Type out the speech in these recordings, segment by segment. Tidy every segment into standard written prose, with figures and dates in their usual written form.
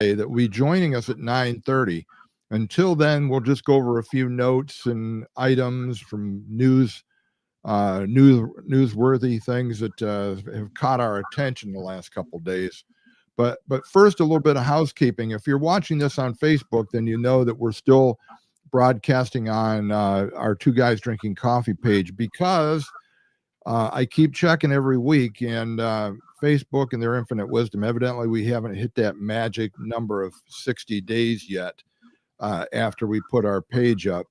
that will be joining us at 9:30. Until then, we'll just go over a few notes and items from newsworthy things that have caught our attention the last couple of days. But first, a little bit of housekeeping. If you're watching this on Facebook, then you know that we're still broadcasting on our Two Guys Drinking Coffee page, because I keep checking every week, and Facebook and their infinite wisdom, evidently we haven't hit that magic number of 60 days yet after we put our page up.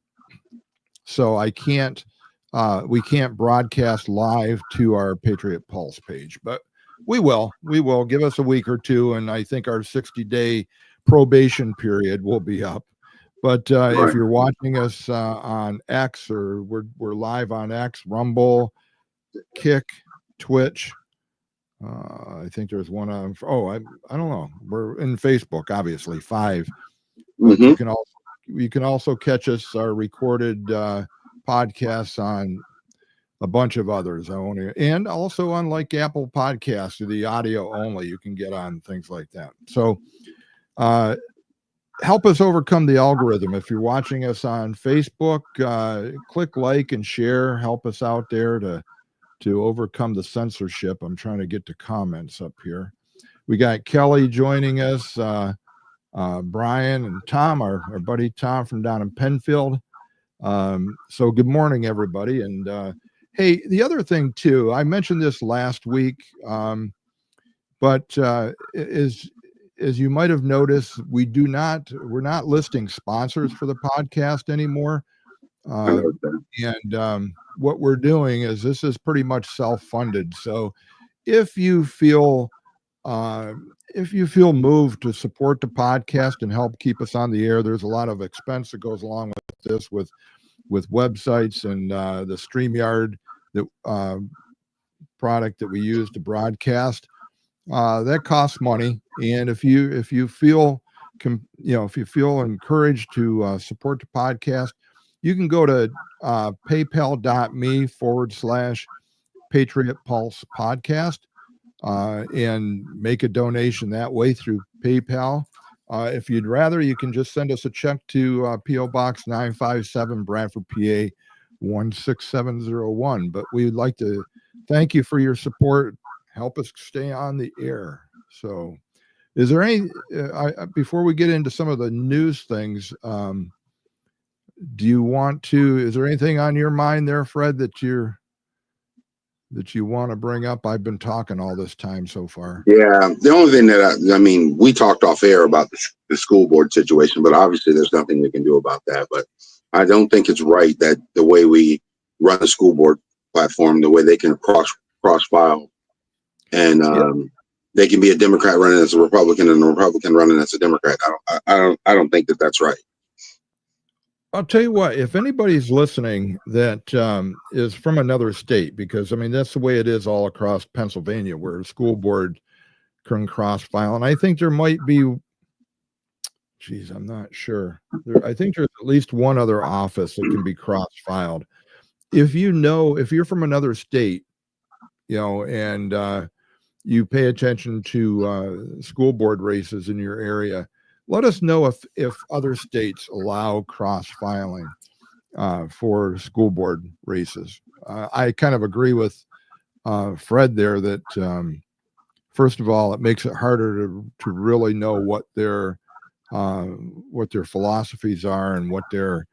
So we can't broadcast live to our Patriot Pulse page, but we will give us a week or two, and I think our 60-day probation period will be up. But if you're watching us on X, or we're live on X, Rumble, Kick, Twitch, I think there's one on, I don't know, we're in Facebook, obviously 5. But you can also catch us, our recorded podcasts, on a bunch of others. And also on like Apple Podcasts, the audio only, you can get on things like that. So help us overcome the algorithm. If you're watching us on Facebook, click like and share. Help us out there to overcome the censorship. I'm trying to get to comments up here. We got Kelly joining us, Brian and Tom, our buddy Tom from down in Penfield. So good morning, everybody. And hey, the other thing too, I mentioned this last week, but as you might have noticed, we're not listing sponsors for the podcast anymore. And what we're doing is, this is pretty much self-funded. So if you feel moved to support the podcast and help keep us on the air, there's a lot of expense that goes along with this, with websites and the StreamYard product that we use to broadcast. That costs money, and if you feel encouraged to support the podcast, you can go to paypal.me/Patriot Pulse Podcast and make a donation that way through PayPal. If you'd rather, you can just send us a check to P.O. Box 957, Bradford, PA 16701. But we would like to thank you for your support. Help us stay on the air. So is there any, before we get into some of the news things, is there anything on your mind there, Fred, that you want to bring up? I've been talking all this time so far. Yeah, the only thing that we talked off air about the school board situation, but obviously there's nothing we can do about that. But I don't think it's right that the way we run the school board platform, the way they can cross file, and they can be a Democrat running as a Republican and a Republican running as a Democrat. I don't think that that's right. I'll tell you what, if anybody's listening that is from another state, because I mean, that's the way it is all across Pennsylvania, where the school board can cross file. And I think there might be, I'm not sure. I think there's at least one other office that can be cross filed. If you're from another state, and you pay attention to school board races in your area, let us know if other states allow cross-filing for school board races. I kind of agree with Fred there that, first of all, it makes it harder to really know what their philosophies are and what their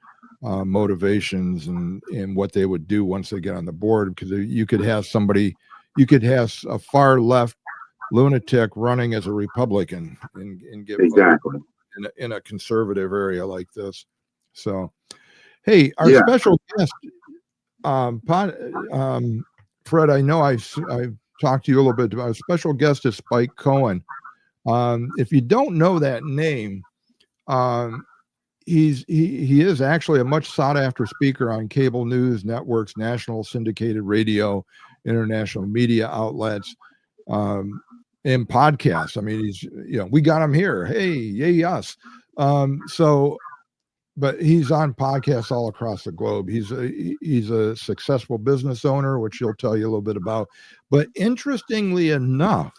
motivations and what they would do once they get on the board. Because you could have a far left lunatic running as a Republican and get exactly in a conservative area like this. So, hey, our special guest, Fred, I know I've talked to you a little bit about. Our special guest is Spike Cohen. If you don't know that name, he is actually a much sought after speaker on cable news networks, national syndicated radio, international media outlets, and podcasts. I mean, we got him here. Hey, yay us. But he's on podcasts all across the globe. He's a successful business owner, which he'll tell you a little bit about. But interestingly enough,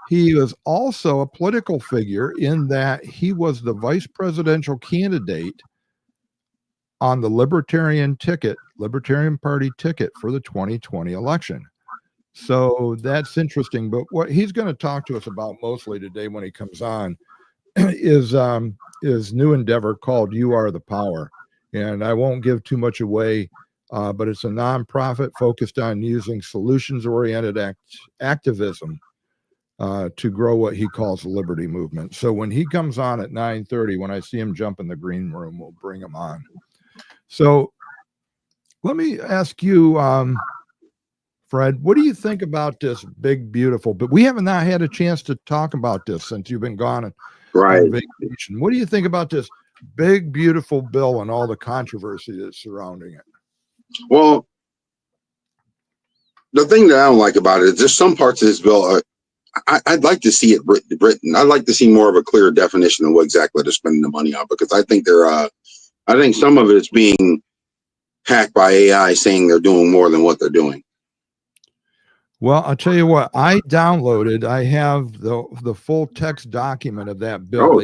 he was also a political figure in that he was the vice presidential candidate on the Libertarian Party ticket for the 2020 election. So that's interesting. But what he's going to talk to us about mostly today when he comes on is new endeavor called You Are the Power. And I won't give too much away, but it's a nonprofit focused on using solutions-oriented activism to grow what he calls the liberty movement. So when he comes on at 9:30, when I see him jump in the green room, we'll bring him on. So let me ask you, Fred, what do you think about this big, beautiful, but we haven't not had a chance to talk about this since you've been gone on vacation. What do you think about this big, beautiful bill and all the controversy that's surrounding it? Well, the thing that I don't like about it is there's some parts of this bill I'd like to see it written. I'd like to see more of a clear definition of what exactly they're spending the money on, because I think I think some of it is being hacked by AI saying they're doing more than what they're doing. Well, I'll tell you what, I have the full text document of that bill. Oh,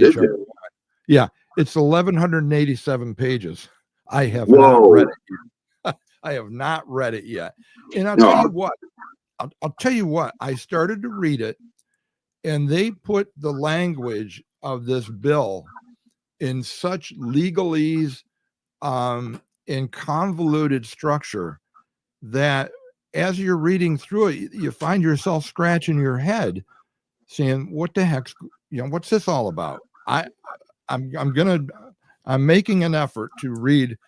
yeah, it's 1,187 pages. I have not read it yet. I have not read it yet. And I'll tell you what, I started to read it, and they put the language of this bill in such legalese and convoluted structure that as you're reading through it, you find yourself scratching your head saying, what the heck's, what's this all about? I'm making an effort to read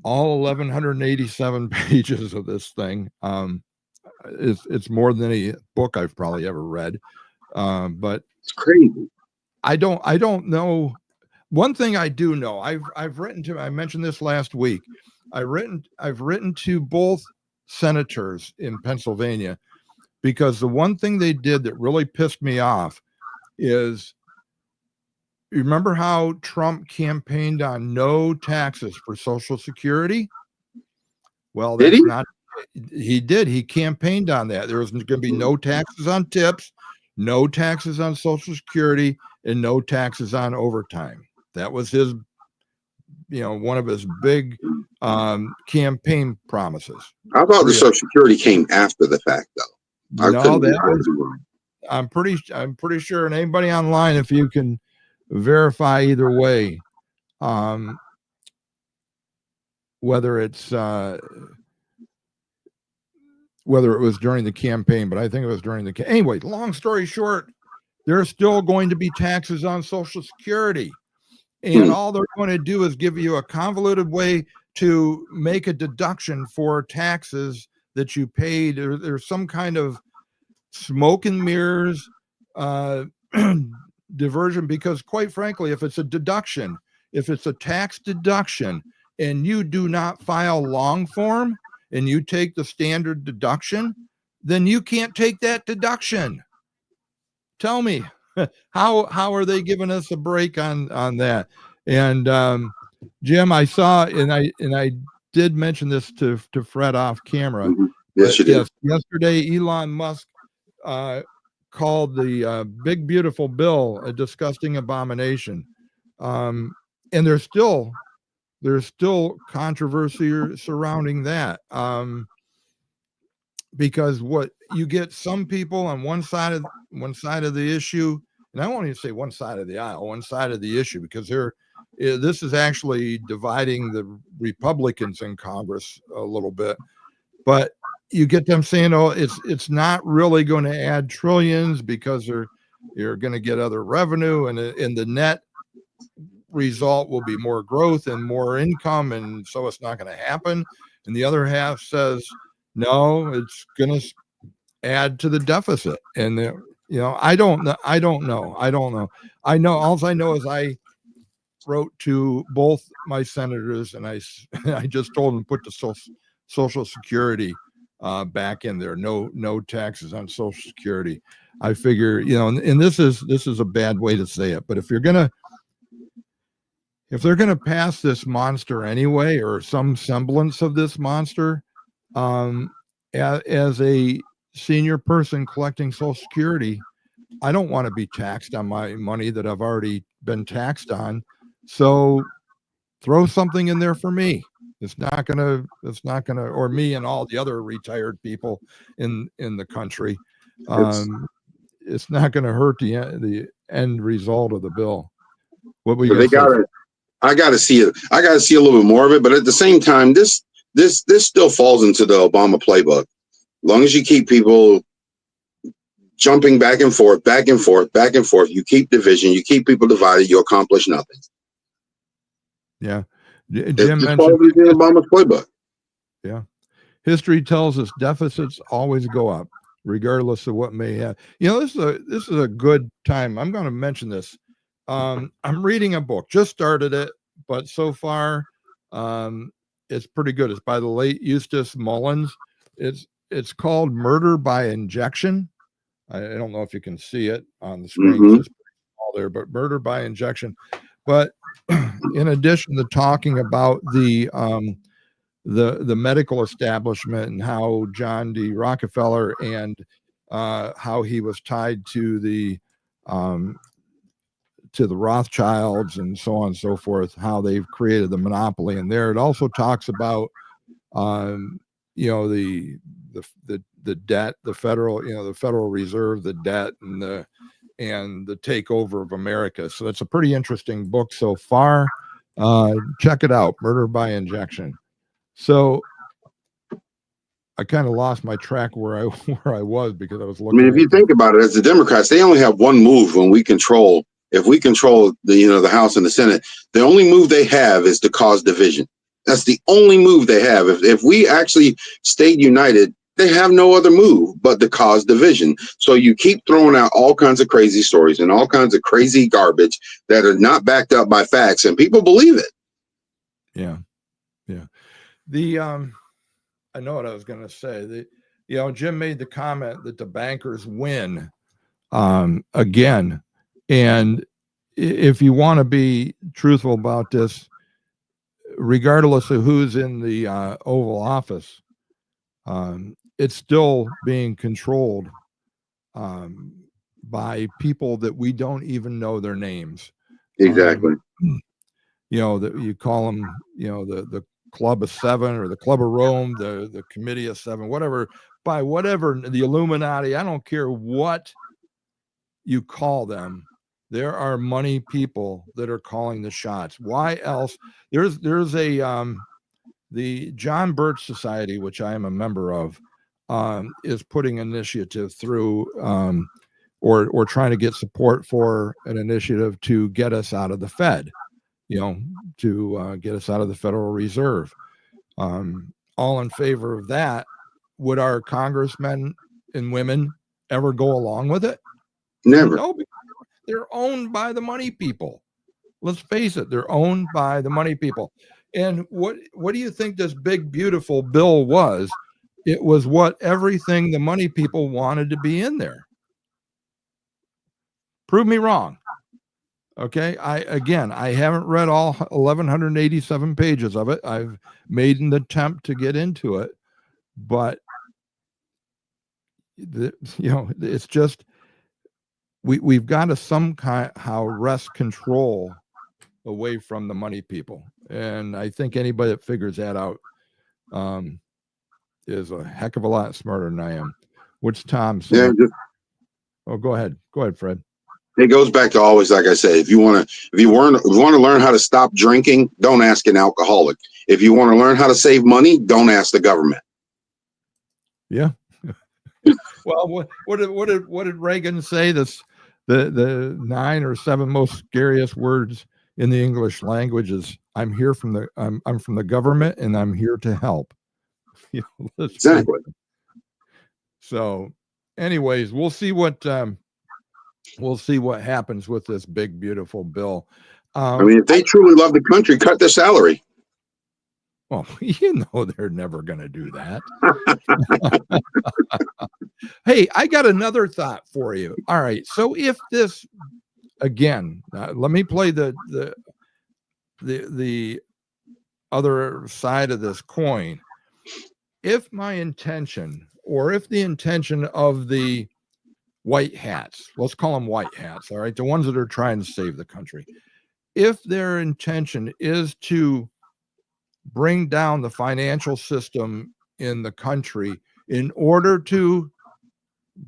all 1,187 pages of this thing. It's more than any book I've probably ever read. But it's crazy. I don't know. One thing I do know, I've written to, I mentioned this last week. I've written to both senators in Pennsylvania, because the one thing they did that really pissed me off is, you remember how Trump campaigned on no taxes for Social Security? Well, that's not, he did. He campaigned on that. There was going to be no taxes on tips, no taxes on Social Security, and no taxes on overtime. That was his, one of his big campaign promises. I thought the Social Security came after the fact, though. I'm pretty sure, and anybody online, if you can verify either way, whether it was during the campaign, but I think it was during the anyway, long story short, there's still going to be taxes on Social Security, and all they're going to do is give you a convoluted way to make a deduction for taxes that you paid. There's some kind of smoke and mirrors diversion, because quite frankly, if it's a tax deduction and you do not file long form and you take the standard deduction, then you can't take that deduction. Tell me, how are they giving us a break on that? And Jim, I saw, and I did mention this to Fred off camera. Yes, you did. Yes, yesterday Elon Musk called the big beautiful bill a disgusting abomination, and there's still controversy surrounding that, because what you get, some people on one side of the issue, and I won't even say one side of the aisle, one side of the issue, because this is actually dividing the Republicans in Congress a little bit, but you get them saying, oh, it's not really going to add trillions because you're going to get other revenue, and the net result will be more growth and more income, and so it's not going to happen. And the other half says, no, it's going to add to the deficit. And I don't know. I know, all I know is I wrote to both my senators, and I just told them to put the Social Security back in there. No taxes on Social Security. I figure, and this is a bad way to say it, but if they're gonna pass this monster anyway, or some semblance of this monster, as a senior person collecting Social Security, I don't want to be taxed on my money that I've already been taxed on. So throw something in there for me. It's not gonna, or me and all the other retired people in the country. It's not gonna hurt the end result of the bill. What were you But gonna say? I gotta see it. I gotta see a little bit more of it. But at the same time, this still falls into the Obama playbook. As long as you keep people jumping back and forth, back and forth, back and forth, you keep division, you keep people divided, you accomplish nothing. Yeah. It Jim just mentioned falls into Obama's playbook. Yeah. History tells us deficits always go up, regardless of what may happen. This is a good time. I'm going to mention this. I'm reading a book, just started it, but so far, it's pretty good. It's by the late Eustace Mullins. It's called Murder by Injection. I don't know if you can see it on the screen. Mm-hmm. It's all there, but Murder by Injection. But in addition to talking about the medical establishment and how John D. Rockefeller and how he was tied to the Rothschilds and so on and so forth, how they've created the monopoly in there. It also talks about the debt, the Federal Reserve, the debt, and the takeover of America. So it's a pretty interesting book so far. Check it out, Murder by Injection. So I kind of lost my track where I was because I was looking. I mean, if you think about it, as the Democrats, they only have one move when we control. If we control the House and the Senate, the only move they have is to cause division. That's the only move they have. If we actually stayed united, they have no other move but to cause division. So you keep throwing out all kinds of crazy stories and all kinds of crazy garbage that are not backed up by facts, and people believe it. Yeah. I know what I was going to say. Jim made the comment that the bankers win again. And if you want to be truthful about this, regardless of who's in the Oval Office, it's still being controlled by people that we don't even know their names. Exactly. That you call them, the Club of Seven or the Club of Rome, the Committee of Seven, whatever, by whatever, the Illuminati, I don't care what you call them. There are money people that are calling the shots. Why else? There's a the John Birch Society, which I am a member of, is putting initiative through or trying to get support for an initiative to get us out of the Fed, to get us out of the Federal Reserve. All in favor of that. Would our congressmen and women ever go along with it? Never. No, because they're owned by the money people. Let's face it, they're owned by the money people. And what do you think this big, beautiful bill was? It was what everything the money people wanted to be in there. Prove me wrong. Okay. I haven't read all 1,187 pages of it. I've made an attempt to get into it, but it's just, we've got to somehow wrest control away from the money people. And I think anybody that figures that out is a heck of a lot smarter than I am. What's Tom saying? Yeah, go ahead, Fred. It goes back to always, like I said, if you want to learn how to stop drinking, don't ask an alcoholic. If you want to learn how to save money, don't ask the government. Yeah. Well, what did Reagan say? The 9 or 7 most scariest words in the English language is I'm from the government and I'm here to help. Exactly. So anyways, we'll see what happens with this big, beautiful bill. If they truly love the country, cut their salary. Well, they're never going to do that. Hey, I got another thought for you. All right. So if this, again, let me play the other side of this coin. If my intention, or if the intention of the white hats, let's call them white hats, all right, the ones that are trying to save the country, if their intention is to bring down the financial system in the country in order to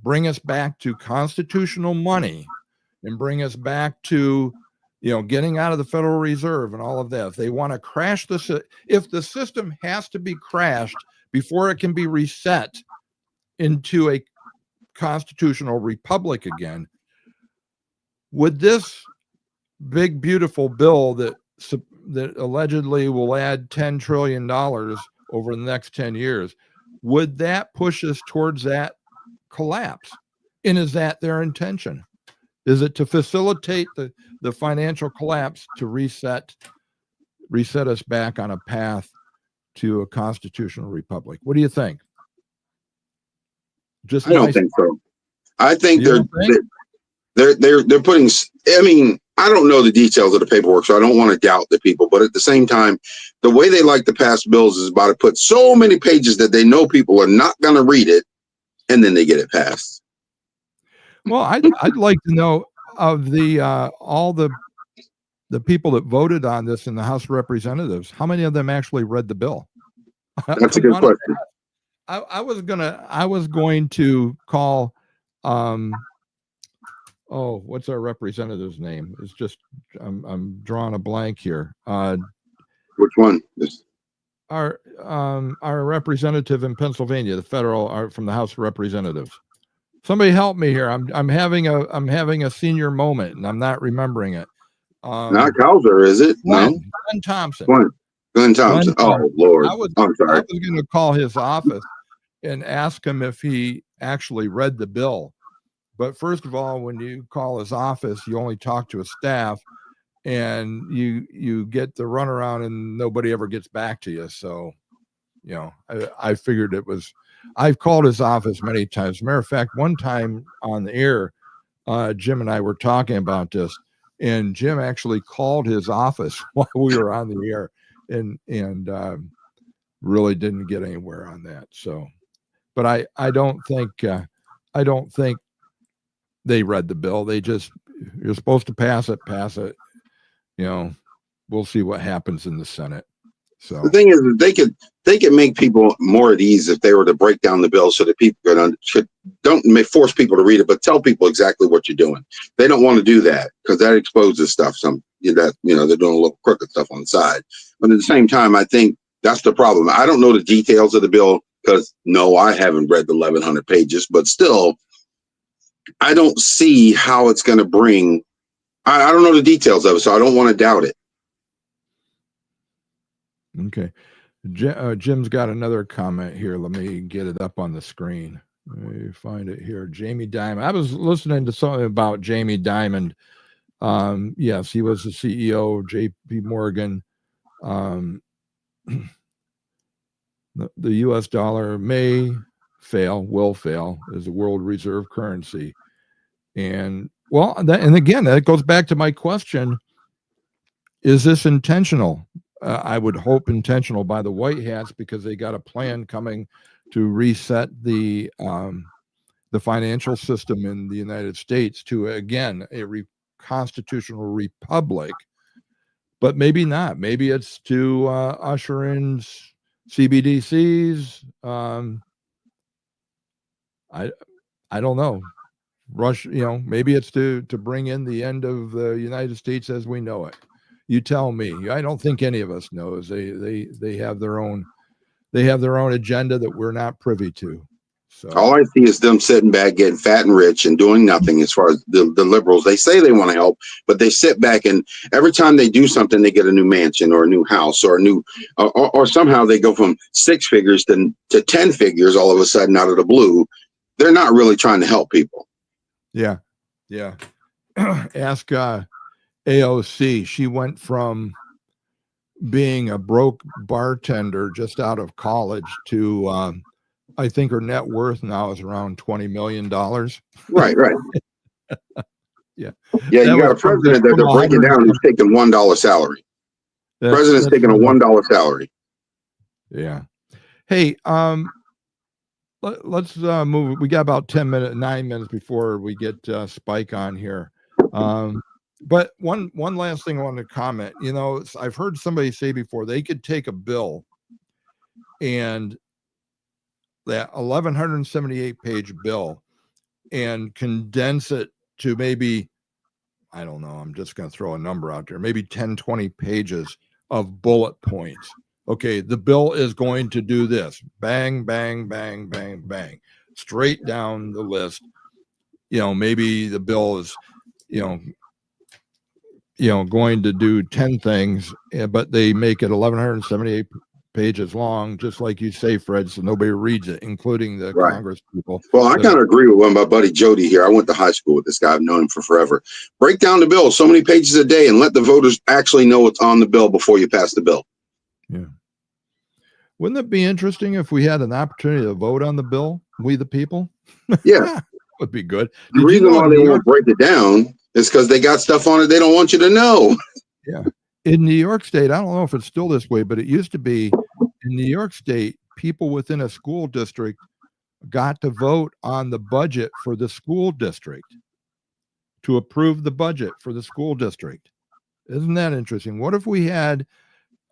bring us back to constitutional money and bring us back to, getting out of the Federal Reserve and all of that, if they want to crash if the system has to be crashed before it can be reset into a constitutional republic again, would this big beautiful bill that allegedly will add $10 trillion over the next 10 years, would that push us towards that collapse? And is that their intention? Is it to facilitate the financial collapse to reset us back on a path to a constitutional republic? What do you think? I don't think so. I think they're putting, I mean, I don't know the details of the paperwork, so I don't want to doubt the people, but at the same time, the way they like to pass bills is about to put so many pages that they know people are not going to read it, and then they get it passed. Well, I'd like to know of the all the people that voted on this in the House of Representatives, how many of them actually read the bill? That's a good question. I was going to call what's our representative's name? It's just I'm drawing a blank here. Which one? Our representative in Pennsylvania, the federal, from the House of Representatives. Somebody help me here. I'm having a senior moment and I'm not remembering it. Not Cowser, is it? Glenn Thompson. Glenn Thompson. Oh Lord. I'm sorry. I was going to call his office and ask him if he actually read the bill. But first of all, when you call his office, you only talk to his staff, and you get the runaround, and nobody ever gets back to you. So, I figured it was. I've called his office many times. As a matter of fact, one time on the air, Jim and I were talking about this, and Jim actually called his office while we were on the air, and really didn't get anywhere on that. So, but I don't think they read the bill. They just, you're supposed to pass it. We'll see what happens in the Senate. So the thing is, they could make people more at ease if they were to break down the bill so that people don't force people to read it, but tell people exactly what you're doing. They don't want to do that because that exposes stuff. They're doing a little crooked stuff on the side. But at the same time, I think that's the problem. I don't know the details of the bill because I haven't read the 1,100 pages, but still, I don't see how it's going to bring. I don't know the details of it, so I don't want to doubt it. Okay. Jim's got another comment here. Let me get it up on the screen. Let me find it here. Jamie Dimon. I was listening to something about Jamie Dimon. Yes, he was the CEO of JP Morgan. The US dollar will fail as the world reserve currency. And again, that goes back to my question. Is this intentional? I would hope intentional by the white hats, because they got a plan coming to reset the financial system in the United States to, again, a constitutional republic. But maybe not. Maybe it's to usher in CBDCs. I don't know. Maybe it's to bring in the end of the United States as we know it. You tell me. I don't think any of us knows. They have their own agenda that we're not privy to. So all I see is them sitting back, getting fat and rich, and doing nothing. As far as the liberals, they say they want to help, but they sit back, and every time they do something, they get a new mansion or a new house or a new, or somehow they go from 6 figures to 10 figures all of a sudden out of the blue. They're not really trying to help people. Yeah. Ask AOC. She went from being a broke bartender just out of college to I think her net worth now is around $20 million. Right. Yeah. You got a president that they're breaking down who's taking $1 salary. President's taking a $1 salary. Yeah. Hey, Let's move. We got about 9 minutes before we get Spike on here. But one last thing I wanted to comment. You know, I've heard somebody say before they could take a bill and that 1,178 page bill and condense it to maybe, I don't know, I'm just going to throw a number out there, maybe 10, 20 pages of bullet points. Okay, the bill is going to do this. Bang, bang, bang, bang, bang. Straight down the list. You know, maybe the bill is, going to do 10 things, but they make it 1,178 pages long, just like you say, Fred, so nobody reads it, including the Right. Congress people. Well, I kind of agree with my buddy Jody here. I went to high school with this guy. I've known him for forever. Break down the bill so many pages a day and let the voters actually know what's on the bill before you pass the bill. Yeah. Wouldn't it be interesting if we had an opportunity to vote on the bill, we the people? Yeah. Would be good. The reason why they won't break it down is because they got stuff on it they don't want you to know. Yeah. In New York State, I don't know if it's still this way, but it used to be in New York State, people within a school district got to vote on the budget for the school district, to approve the budget for the school district. Isn't that interesting? What if we had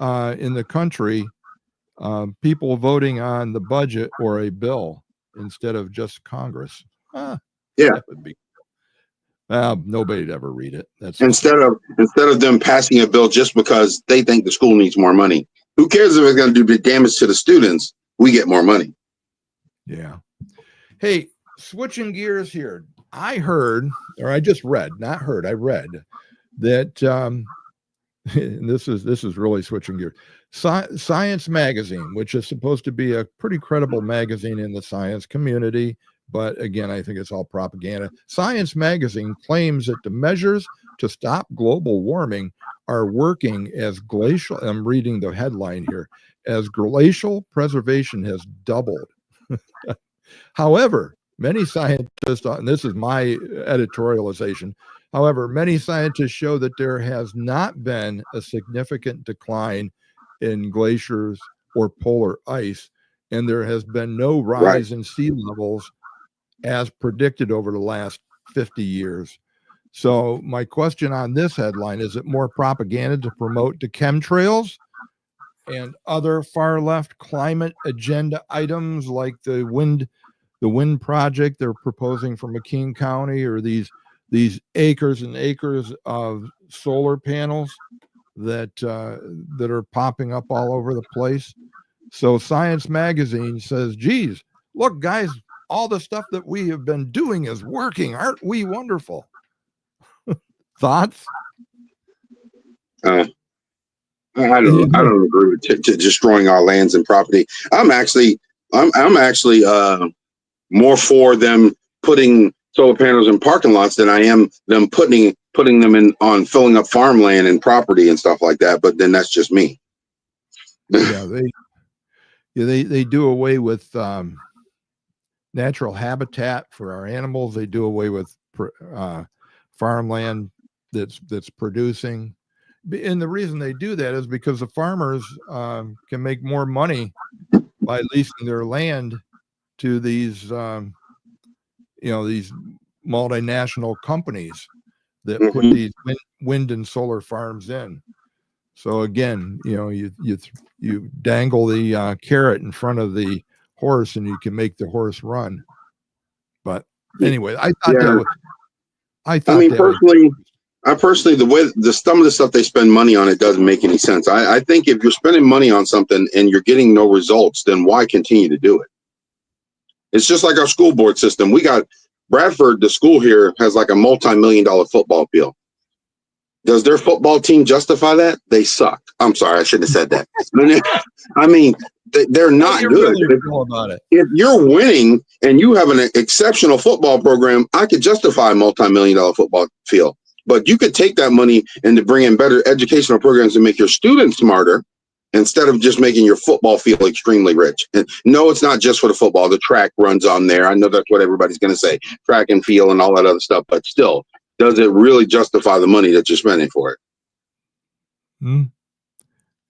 in the country people voting on the budget or a bill instead of just Congress? Yeah, that would be. Nobody'd ever read it. That's instead of them passing a bill just because they think the school needs more money. Who cares if it's going to do damage to the students? We get more money. Yeah. Hey, switching gears here. I heard, or I just read, not heard, I read that and this is really switching gears. Science Magazine, which is supposed to be a pretty credible magazine in the science community, but again, I think it's all propaganda. Science Magazine claims that the measures to stop global warming are working as glacial. I'm reading the headline here, as glacial preservation has doubled. However, many scientists, and this is my editorialization, however, many scientists show that there has not been a significant decline in glaciers or polar ice, and there has been no rise in sea levels as predicted over the last 50 years. So my question on this headline, is it more propaganda to promote the chemtrails and other far left climate agenda items like the wind project they're proposing for McKean County, or these acres and acres of solar panels that are popping up all over the place? So Science Magazine says, geez, look, guys, all the stuff that we have been doing is working. Aren't we wonderful? Thoughts? I don't agree with to destroying our lands and property. I'm actually more for them putting solar panels in parking lots than I am them putting them in on filling up farmland and property and stuff like that. But then that's just me. Yeah, they do away with natural habitat for our animals. They do away with farmland that's producing. And the reason they do that is because the farmers can make more money by leasing their land to these these multinational companies that put these wind and solar farms in. So again, you dangle the carrot in front of the horse and you can make the horse run. But anyway, I personally, the way some of the stuff they spend money on, it doesn't make any sense. I think if you're spending money on something and you're getting no results, then why continue to do it? It's just like our school board system. We got Bradford, the school here has like a multi-million-dollar football field. Does their football team justify that? They suck. I'm sorry, I shouldn't have said that. I mean, they're not good. Really cool about it. If you're winning and you have an exceptional football program, I could justify a multi-million-dollar football field. But you could take that money and to bring in better educational programs and make your students smarter instead of just making your football field extremely rich. And no, it's not just for the football. The track runs on there. I know that's what everybody's going to say, track and field and all that other stuff. But still, does it really justify the money that you're spending for it?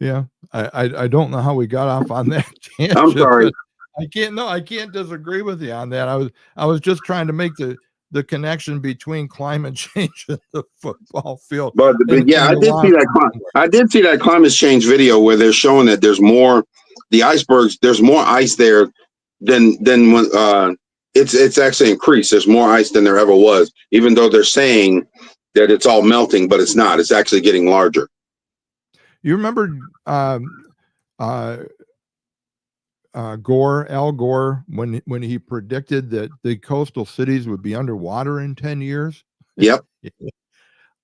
Yeah, I don't know how we got off on that tangent. I'm sorry. I can't disagree with you on that. I was just trying to make the connection between climate change and the football field. But yeah, and I did see that. I did see that climate change video where they're showing that there's more, the icebergs. There's more ice there than when it's actually increased. There's more ice than there ever was, even though they're saying that it's all melting, but it's not. It's actually getting larger. You remember Gore, Al Gore, when he predicted that the coastal cities would be underwater in 10 years? Yep.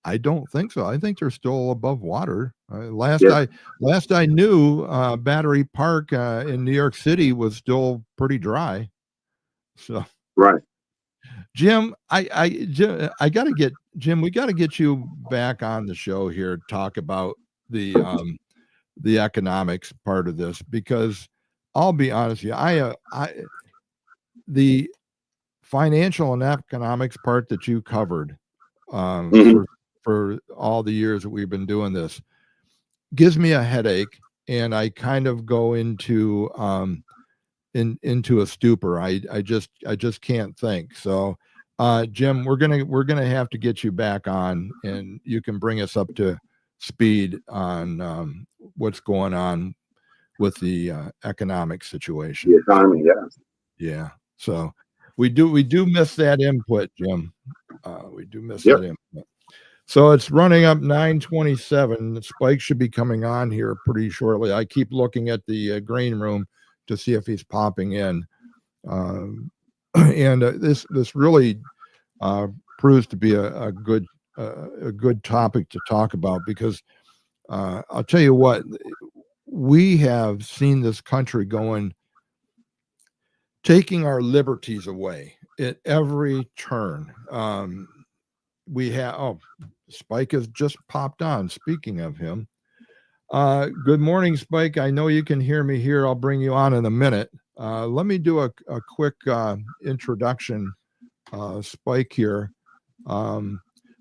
I don't think so. I think they're still above water. Last I knew, Battery Park in New York City was still pretty dry. So right, Jim, I got to get Jim. We got to get you back on the show here to talk about the economics part of this, because I'll be honest with you, the financial and economics part that you covered for all the years that we've been doing this gives me a headache, and I kind of go into a stupor. I just can't think. So Jim, we're gonna have to get you back on, and you can bring us up to speed on what's going on with the economic situation. The economy, yeah. So we do miss that input, Jim. We do miss that input. So it's running up 9:27. Spike should be coming on here pretty shortly. I keep looking at the green room to see if he's popping in, and this really proves to be a good topic to talk about, because I'll tell you what, we have seen this country taking our liberties away at every turn. We have Spike has just popped on. Speaking of him, good morning, Spike. I know you can hear me here. I'll bring you on in a minute. Let me do a quick introduction. Spike here.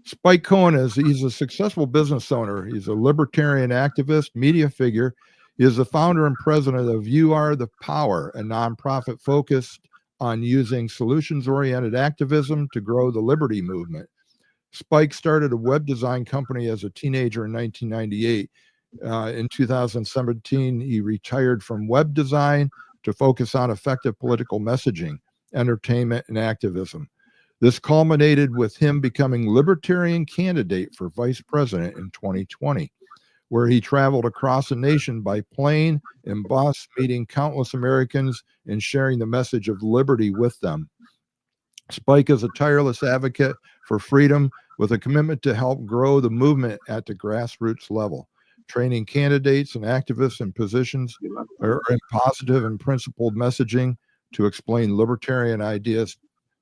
Spike Cohen he's a successful business owner. He's a libertarian activist, media figure. He is the founder and president of You Are the Power, a nonprofit focused on using solutions-oriented activism to grow the liberty movement. Spike started a web design company as a teenager in 1998. In 2017, he retired from web design to focus on effective political messaging, entertainment, and activism. This culminated with him becoming libertarian candidate for vice president in 2020, where he traveled across the nation by plane and bus, meeting countless Americans and sharing the message of liberty with them. Spike is a tireless advocate for freedom with a commitment to help grow the movement at the grassroots level, training candidates and activists in positions or in positive and principled messaging to explain libertarian ideas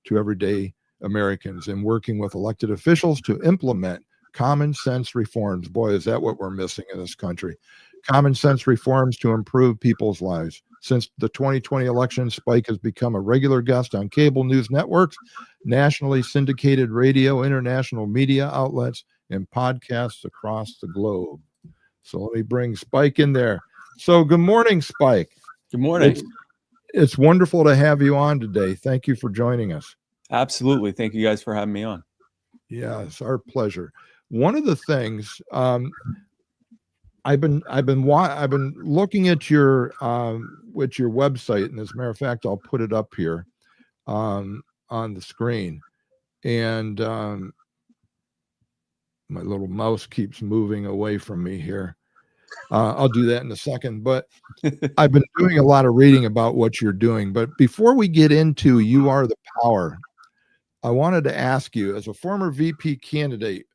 to everyday Americans, and working with elected officials to implement common sense reforms. Boy, is that what we're missing in this country. Common sense reforms to improve people's lives. Since the 2020 election, Spike has become a regular guest on cable news networks, nationally syndicated radio, international media outlets, and podcasts across the globe. So let me bring Spike in there. So good morning, Spike. Good morning. It's wonderful to have you on today. Thank you for joining us. Absolutely. Thank you guys for having me on. Yeah, it's our pleasure. One of the things I've been looking at your website, and as a matter of fact, I'll put it up here on the screen, and my little mouse keeps moving away from me here. I'll do that in a second, but I've been doing a lot of reading about what you're doing. But before we get into You Are the Power, I wanted to ask you, as a former VP candidate,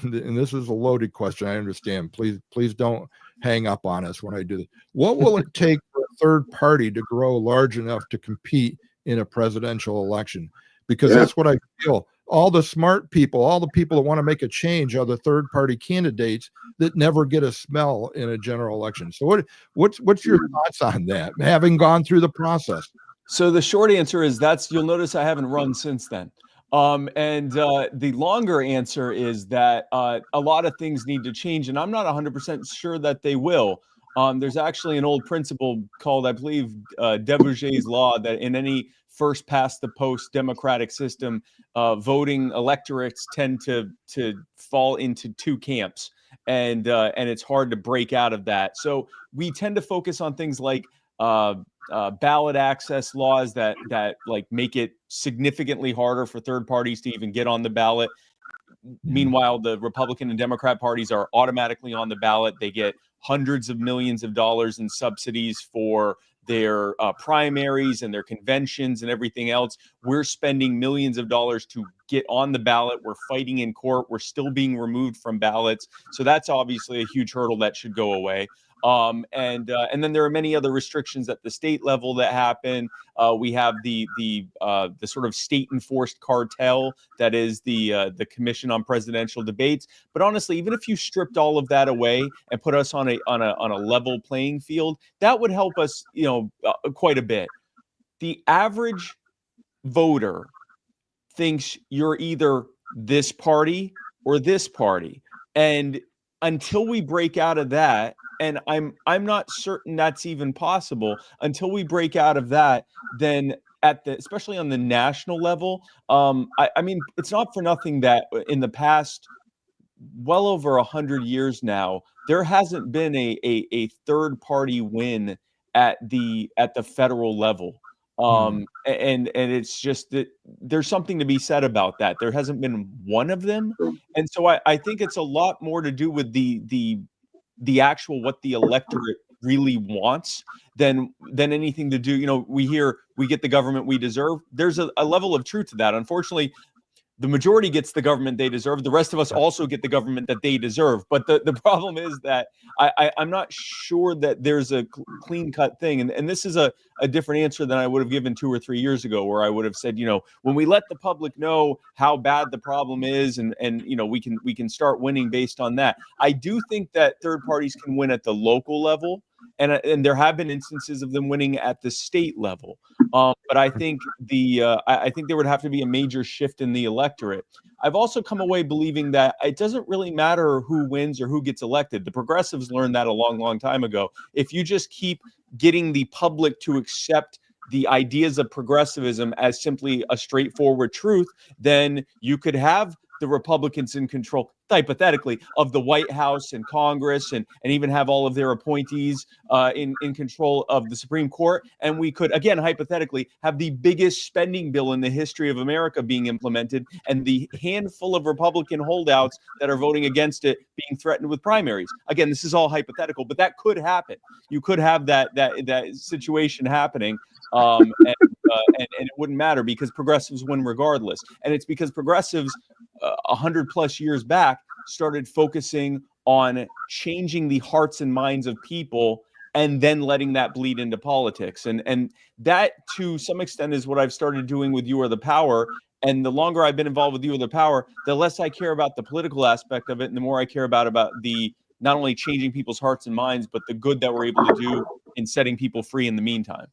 and this is a loaded question, I understand. Please don't hang up on us when I do this. What will it take for a third party to grow large enough to compete in a presidential election? Because that's what I feel. All the smart people, all the people that want to make a change are the third party candidates that never get a smell in a general election. So what's your thoughts on that, having gone through the process? So the short answer is you'll notice I haven't run since then. The longer answer is that a lot of things need to change, and I'm not 100% sure that they will. There's actually an old principle called, I believe, Deboucher's law, that in any first past the post democratic system, voting electorates tend to fall into two camps, and it's hard to break out of that. So we tend to focus on things like ballot access laws that like make it significantly harder for third parties to even get on the ballot. Meanwhile, the Republican and Democrat parties are automatically on the ballot. They get hundreds of millions of dollars in subsidies for their primaries and their conventions and everything else. We're spending millions of dollars to get on the ballot. We're fighting in court. We're still being removed from ballots. So that's obviously a huge hurdle that should go away. And then there are many other restrictions at the state level that happen. We have the sort of state enforced cartel that is the Commission on Presidential Debates. But honestly, even if you stripped all of that away and put us on a level playing field, that would help us, quite a bit. The average voter thinks you're either this party or this party, and until we break out of that, and I'm not certain that's even possible, until we break out of that, then especially on the national level, I mean, it's not for nothing that in the past well over 100 years now, there hasn't been a third party win at the federal level. And it's just that there's something to be said about that. There hasn't been one of them. And so I think it's a lot more to do with the actual what the electorate really wants than anything to do. We get the government we deserve. There's a level of truth to that. Unfortunately, the majority gets the government they deserve. The rest of us also get the government that they deserve. But the problem is that I'm not sure that there's a clean cut thing. And this is a different answer than I would have given 2 or 3 years ago, where I would have said, when we let the public know how bad the problem is, and we can start winning based on that. I do think that third parties can win at the local level. And there have been instances of them winning at the state level, but I think I think there would have to be a major shift in the electorate. I've also come away believing that it doesn't really matter who wins or who gets elected. The progressives learned that a long, long time ago. If you just keep getting the public to accept the ideas of progressivism as simply a straightforward truth, then you could have the Republicans in control, hypothetically, of the White House and Congress, and even have all of their appointees in control of the Supreme Court. And we could, again, hypothetically, have the biggest spending bill in the history of America being implemented, and the handful of Republican holdouts that are voting against it being threatened with primaries. Again, this is all hypothetical, but that could happen. You could have that situation happening. And it wouldn't matter, because progressives win regardless. And it's because progressives 100 plus years back started focusing on changing the hearts and minds of people, and then letting that bleed into politics. And that, to some extent, is what I've started doing with You Are the Power. And the longer I've been involved with You Are the Power, the less I care about the political aspect of it, and the more I care about the not only changing people's hearts and minds, but the good that we're able to do in setting people free in the meantime.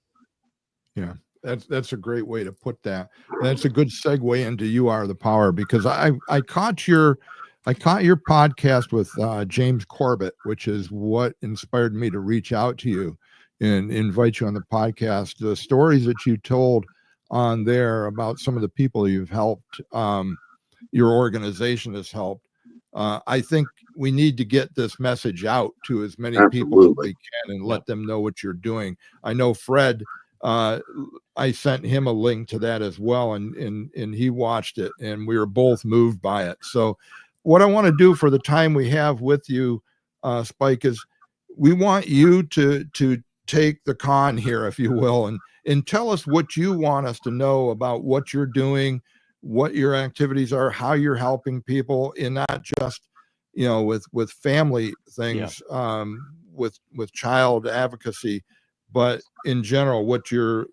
Yeah, that's a great way to put that. That's a good segue into You Are the Power, because I caught your podcast with James Corbett, which is what inspired me to reach out to you and invite you on the podcast. The stories that you told on there about some of the people you've helped, your organization has helped. I think we need to get this message out to as many people as we can, and let them know what you're doing. I know Fred, I sent him a link to that as well, and he watched it, and we were both moved by it. So what I want to do for the time we have with you, Spike, is we want you to take the con here, if you will, and tell us what you want us to know about what you're doing, what your activities are, how you're helping people, in not just, with family things, with child advocacy, but in general, what You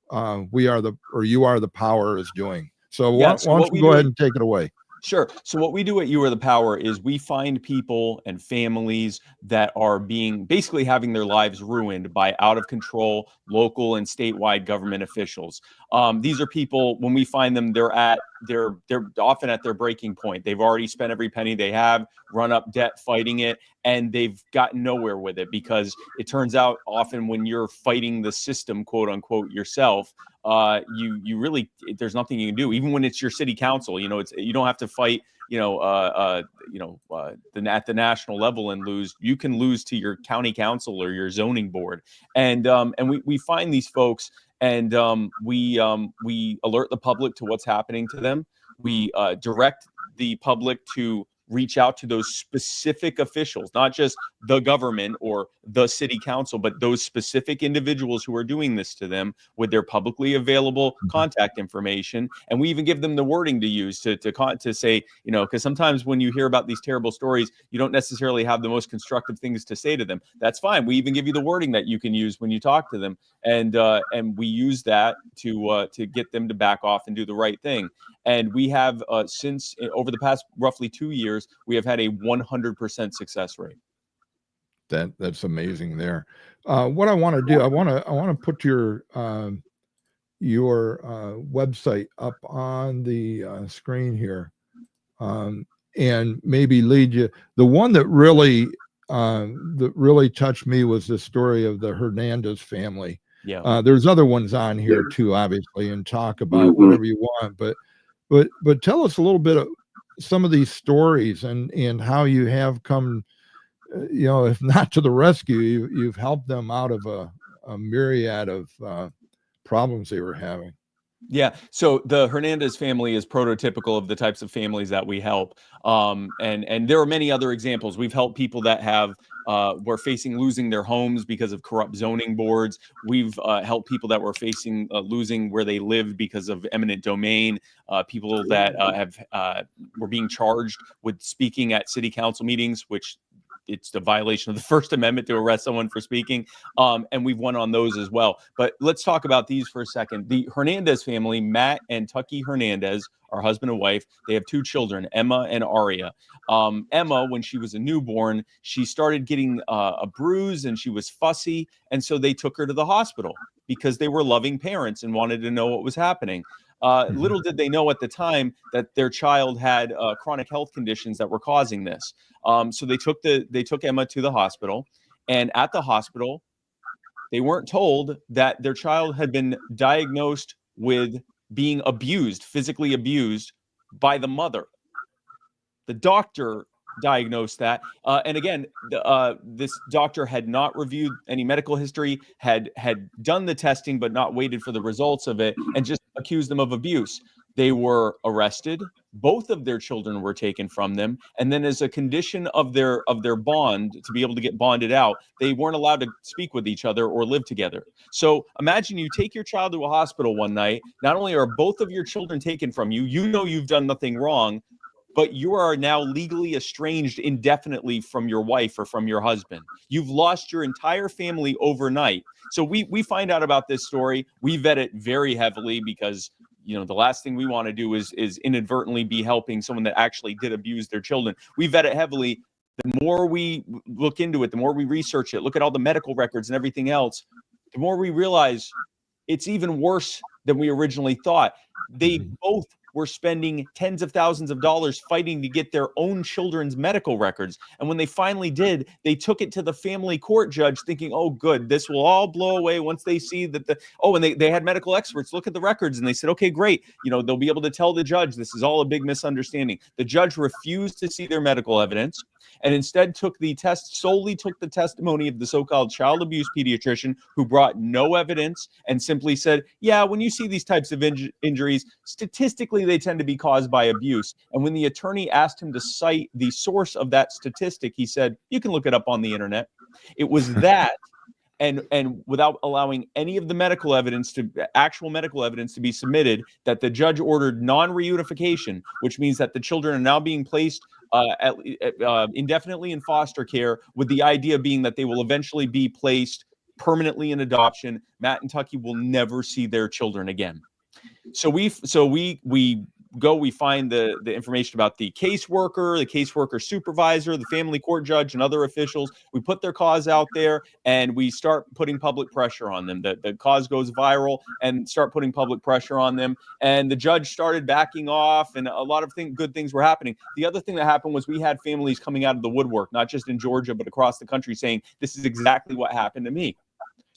Are the Power is doing. So why don't you go ahead and take it away? Sure. So what we do at You Are the Power is we find people and families that are basically having their lives ruined by out of control local and statewide government officials. These are people, when we find them, they're at they're often at their breaking point. They've already spent every penny they have, run up debt fighting it, and they've gotten nowhere with it, because it turns out often when you're fighting the system, quote unquote, yourself, you really, there's nothing you can do. Even when it's your city council, you don't have to fight at the national level and lose. You can lose to your county council or your zoning board, and we find these folks, and we alert the public to what's happening to them. We direct the public to reach out to those specific officials, not just the government or the city council, but those specific individuals who are doing this to them, with their publicly available contact information. And we even give them the wording to use to say, because sometimes when you hear about these terrible stories, you don't necessarily have the most constructive things to say to them. That's fine. We even give you the wording that you can use when you talk to them. And we use that to get them to back off and do the right thing. And we have since over the past roughly 2 years, we have had a 100% success rate. That's amazing there. What I want to do, I want to put your website up on the screen here, and maybe lead you. The one that really touched me was the story of the Hernandez family. Yeah. There's other ones on here too, obviously, and talk about whatever you want, but tell us a little bit of some of these stories and how you have come, if not to the rescue, you've helped them out of a myriad of problems they were having. Yeah. So the Hernandez family is prototypical of the types of families that we help. And there are many other examples. We've helped people that were facing losing their homes because of corrupt zoning boards. We've helped people that were facing losing where they lived because of eminent domain. People that were being charged with speaking at city council meetings, which it's the violation of the First Amendment to arrest someone for speaking. And we've won on those as well. But let's talk about these for a second. The Hernandez family, Matt and Tucky Hernandez, are husband and wife. They have 2 children, Emma and Aria. Emma, when she was a newborn, she started getting a bruise and she was fussy. And so they took her to the hospital because they were loving parents and wanted to know what was happening. Little did they know at the time that their child had chronic health conditions that were causing this. So they took Emma to the hospital, and at the hospital, they weren't told that their child had been diagnosed with being abused, physically abused by the mother. The doctor diagnosed that. And again, this doctor had not reviewed any medical history, had done the testing, but not waited for the results of it, and just accused them of abuse. They were arrested. Both of their children were taken from them. And then as a condition of their bond, to be able to get bonded out, they weren't allowed to speak with each other or live together. So imagine you take your child to a hospital one night. Not only are both of your children taken from you, you've done nothing wrong, but you are now legally estranged indefinitely from your wife or from your husband. You've lost your entire family overnight. So we find out about this story. We vet it very heavily because the last thing we want to do is inadvertently be helping someone that actually did abuse their children. We vet it heavily. The more we look into it, the more we research it, look at all the medical records and everything else, the more we realize it's even worse than we originally thought. They both were spending tens of thousands of dollars fighting to get their own children's medical records. And when they finally did, they took it to the family court judge thinking, oh, good, this will all blow away once they see that and they had medical experts look at the records and they said, okay, great. They'll be able to tell the judge this is all a big misunderstanding. The judge refused to see their medical evidence and instead solely took the testimony of the so-called child abuse pediatrician who brought no evidence and simply said, yeah, when you see these types of injuries, statistically, they tend to be caused by abuse. And when the attorney asked him to cite the source of that statistic, he said, you can look it up on the internet. It was that. And without allowing any of the actual medical evidence to be submitted, that the judge ordered non-reunification, which means that the children are now being placed indefinitely in foster care, with the idea being that they will eventually be placed permanently in adoption. Matt and Tucky will never see their children again. So we we find the information about the caseworker supervisor, the family court judge, and other officials. We put their cause out there, and we start putting public pressure on them. The cause goes viral, and start putting public pressure on them. And the judge started backing off, and a lot of good things were happening. The other thing that happened was we had families coming out of the woodwork, not just in Georgia, but across the country, saying, this is exactly what happened to me.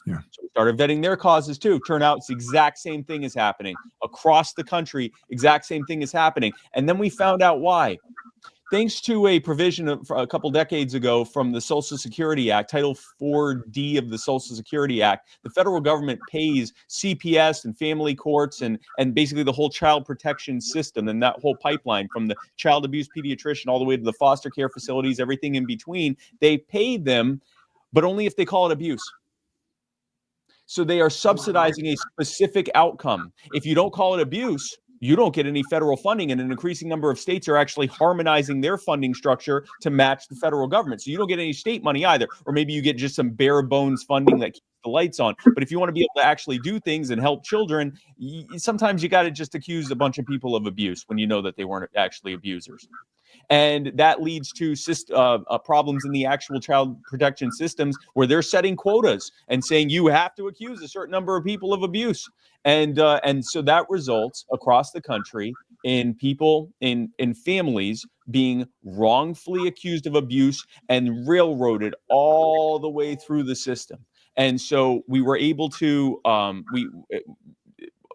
Yeah. So we started vetting their causes too. Turn out it's the exact same thing is happening across the country. Exact same thing is happening. And then we found out why. Thanks to a provision of a couple decades ago from the Social Security Act, Title 4D of the Social Security Act, the federal government pays CPS and family courts and basically the whole child protection system and that whole pipeline from the child abuse pediatrician all the way to the foster care facilities, everything in between. They pay them, but only if they call it abuse. So they are subsidizing a specific outcome. If you don't call it abuse, you don't get any federal funding, and an increasing number of states are actually harmonizing their funding structure to match the federal government. So you don't get any state money either, or maybe you get just some bare bones funding that keeps the lights on. But if you want to be able to actually do things and help children, sometimes you got to just accuse a bunch of people of abuse when you know that they weren't actually abusers. And that leads to problems in the actual child protection systems where they're setting quotas and saying you have to accuse a certain number of people of abuse. And so that results across the country in people, in families being wrongfully accused of abuse and railroaded all the way through the system. And so we were able to,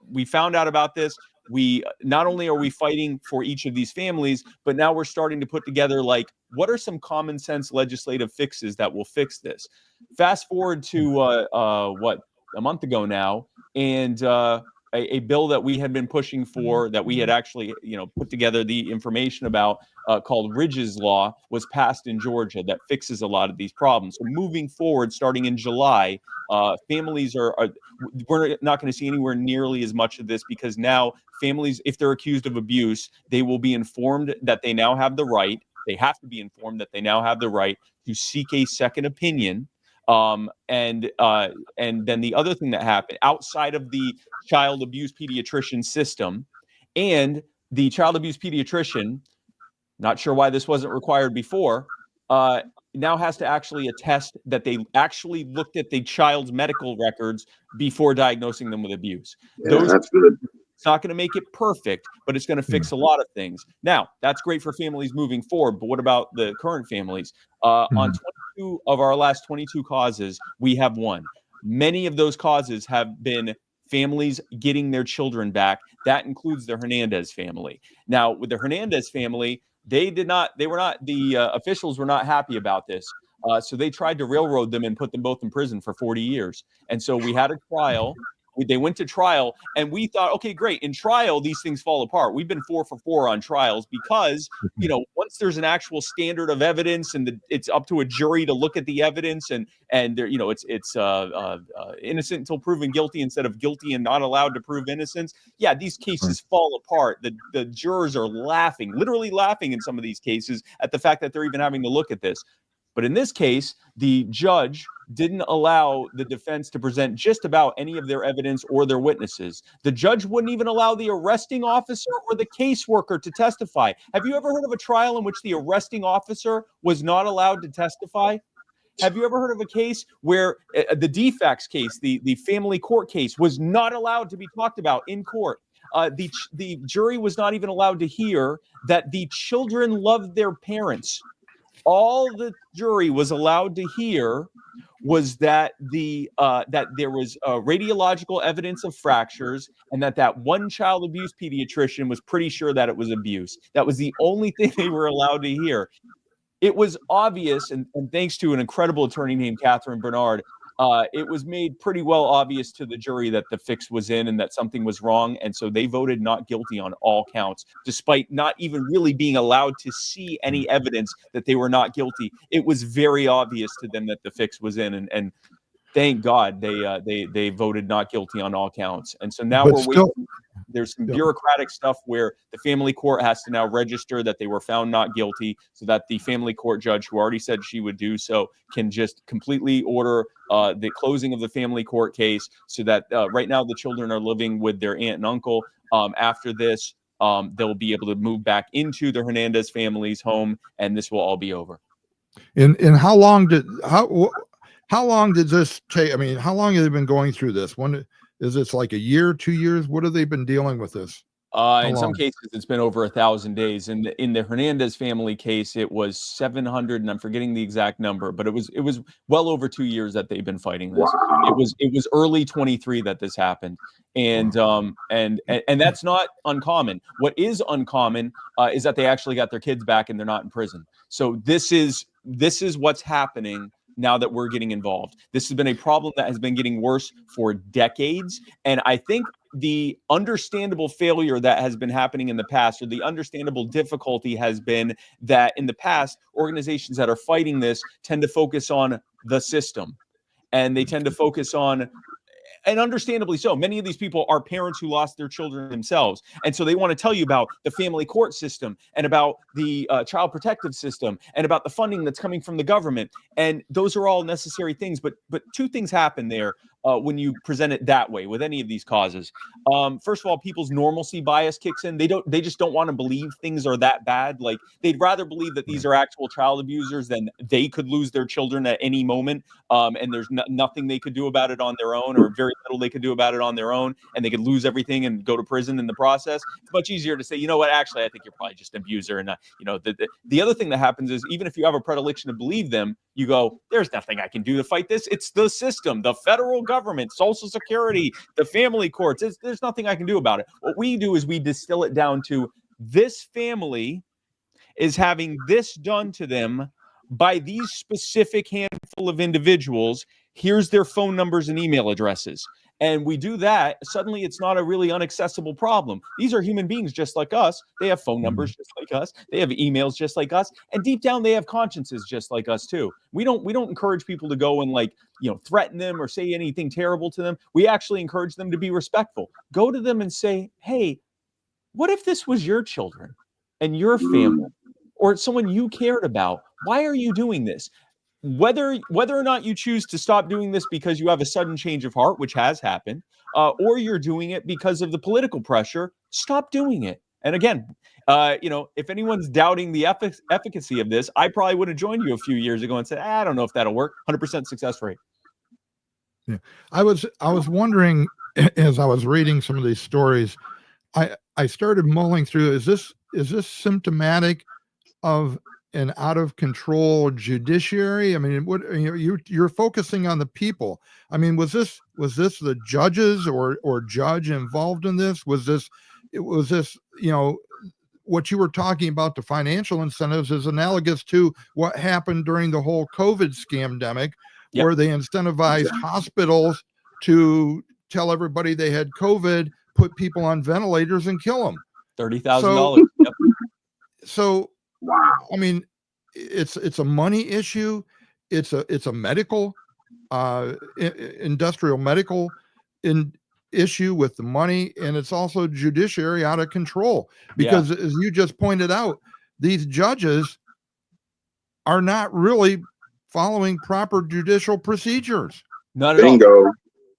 we found out about this. We not only are we fighting for each of these families, but now we're starting to put together, like, what are some common sense legislative fixes that will fix this? Fast forward to a month ago now, and a bill that we had been pushing for, that we had actually put together the information about, called Ridge's Law, was passed in Georgia that fixes a lot of these problems. So moving forward, starting in July, families we're not going to see anywhere nearly as much of this, because now families, if they're accused of abuse, they will be informed that they now have the right. They have to be informed that they now have the right to seek a second opinion. And then the other thing that happened outside of the child abuse pediatrician system, and the child abuse pediatrician, not sure why this wasn't required before, now has to actually attest that they actually looked at the child's medical records before diagnosing them with abuse. Yeah, that's good. It's not going to make it perfect, but it's going to fix a lot of things. Now, that's great for families moving forward, but what about the current families? On 22 of our last 22 causes, we have won. Many of those causes have been families getting their children back. That includes the Hernandez family. Now, with the Hernandez family, the officials were not happy about this. So they tried to railroad them and put them both in prison for 40 years. And so we had a trial. They went to trial, and we thought, okay, great. In trial, these things fall apart. We've been 4 for 4 on trials because, once there's an actual standard of evidence and it's up to a jury to look at the evidence, and there, it's innocent until proven guilty instead of guilty and not allowed to prove innocence. Yeah, these cases fall apart. The jurors are laughing, literally laughing in some of these cases at the fact that they're even having to look at this. But in this case, the judge didn't allow the defense to present just about any of their evidence or their witnesses. The judge wouldn't even allow the arresting officer or the caseworker to testify. Have you ever heard of a trial in which the arresting officer was not allowed to testify? Have you ever heard of a case where the defects case, the family court case, was not allowed to be talked about in court? The jury was not even allowed to hear that the children loved their parents. All the jury was allowed to hear was that that there was radiological evidence of fractures, and that one child abuse pediatrician was pretty sure that it was abuse. That was the only thing they were allowed to hear. It was obvious, and thanks to an incredible attorney named Catherine Bernard, it was made pretty well obvious to the jury that the fix was in and that something was wrong. And so they voted not guilty on all counts, despite not even really being allowed to see any evidence that they were not guilty. It was very obvious to them that the fix was in. And thank God they voted not guilty on all counts. And so now we're waiting. There's some bureaucratic stuff where the family court has to now register that they were found not guilty, so that the family court judge, who already said she would do so, can just completely order the closing of the family court case, so that right now the children are living with their aunt and uncle. After this, they'll be able to move back into the Hernandez family's home, and this will all be over. And how long did this take? I mean, how long have they been going through this? When is this, like a year, 2 years? What have they been dealing with this? In some cases, it's been over 1,000 days. In the Hernandez family case, it was 700, and I'm forgetting the exact number, but it was well over 2 years that they've been fighting this. Wow. It was early 23 that this happened, and that's not uncommon. What is uncommon is that they actually got their kids back and they're not in prison. So this is what's happening now that we're getting involved. This has been a problem that has been getting worse for decades, and I think the understandable failure that has been happening in the past, or the understandable difficulty, has been that in the past, organizations that are fighting this tend to focus on the system, and they tend to focus on, and understandably so, many of these people are parents who lost their children themselves. And so they want to tell you about the family court system, and about the child protective system, and about the funding that's coming from the government. And those are all necessary things. But two things happen there when you present it that way with any of these causes. First of all, people's normalcy bias kicks in. They just don't want to believe things are that bad. Like, they'd rather believe that these are actual child abusers than they could lose their children at any moment. And there's nothing they could do about it on their own, or very little they could do about it on their own, and they could lose everything and go to prison in the process. It's much easier to say, you know what, actually, I think you're probably just an abuser. And the other thing that happens is, even if you have a predilection to believe them, you go, there's nothing I can do to fight this. It's the system, the federal government, Social Security, the family courts. There's nothing I can do about it. What we do is we distill it down to, this family is having this done to them by these specific handful of individuals. Here's their phone numbers and email addresses. And we do that, suddenly it's not a really inaccessible problem. These are human beings just like us. They have phone numbers just like us. They have emails just like us. And deep down, they have consciences just like us too. We don't encourage people to go and threaten them or say anything terrible to them. We actually encourage them to be respectful. Go to them and say, hey, what if this was your children and your family, or someone you cared about? Why are you doing this? Whether or not you choose to stop doing this because you have a sudden change of heart, which has happened, or you're doing it because of the political pressure, stop doing it. And again, if anyone's doubting the efficacy of this, I probably would have joined you a few years ago and said, I don't know if that'll work. 100% success rate. Yeah, I was wondering, as I was reading some of these stories, I started mulling through, is this symptomatic of an out of control judiciary? I mean, what you're focusing on the people. I mean, was this the judges or judge involved in this? Was this what you were talking about, the financial incentives, is analogous to what happened during the whole COVID scamdemic, Yep. where they incentivized hospitals to tell everybody they had COVID, put people on ventilators, and kill them. $30,000. Yep. So, Wow. I mean, it's a money issue. It's a medical, industrial medical issue with the money, and it's also judiciary out of control. Because as you just pointed out, these judges are not really following proper judicial procedures. Not at all. Bingo.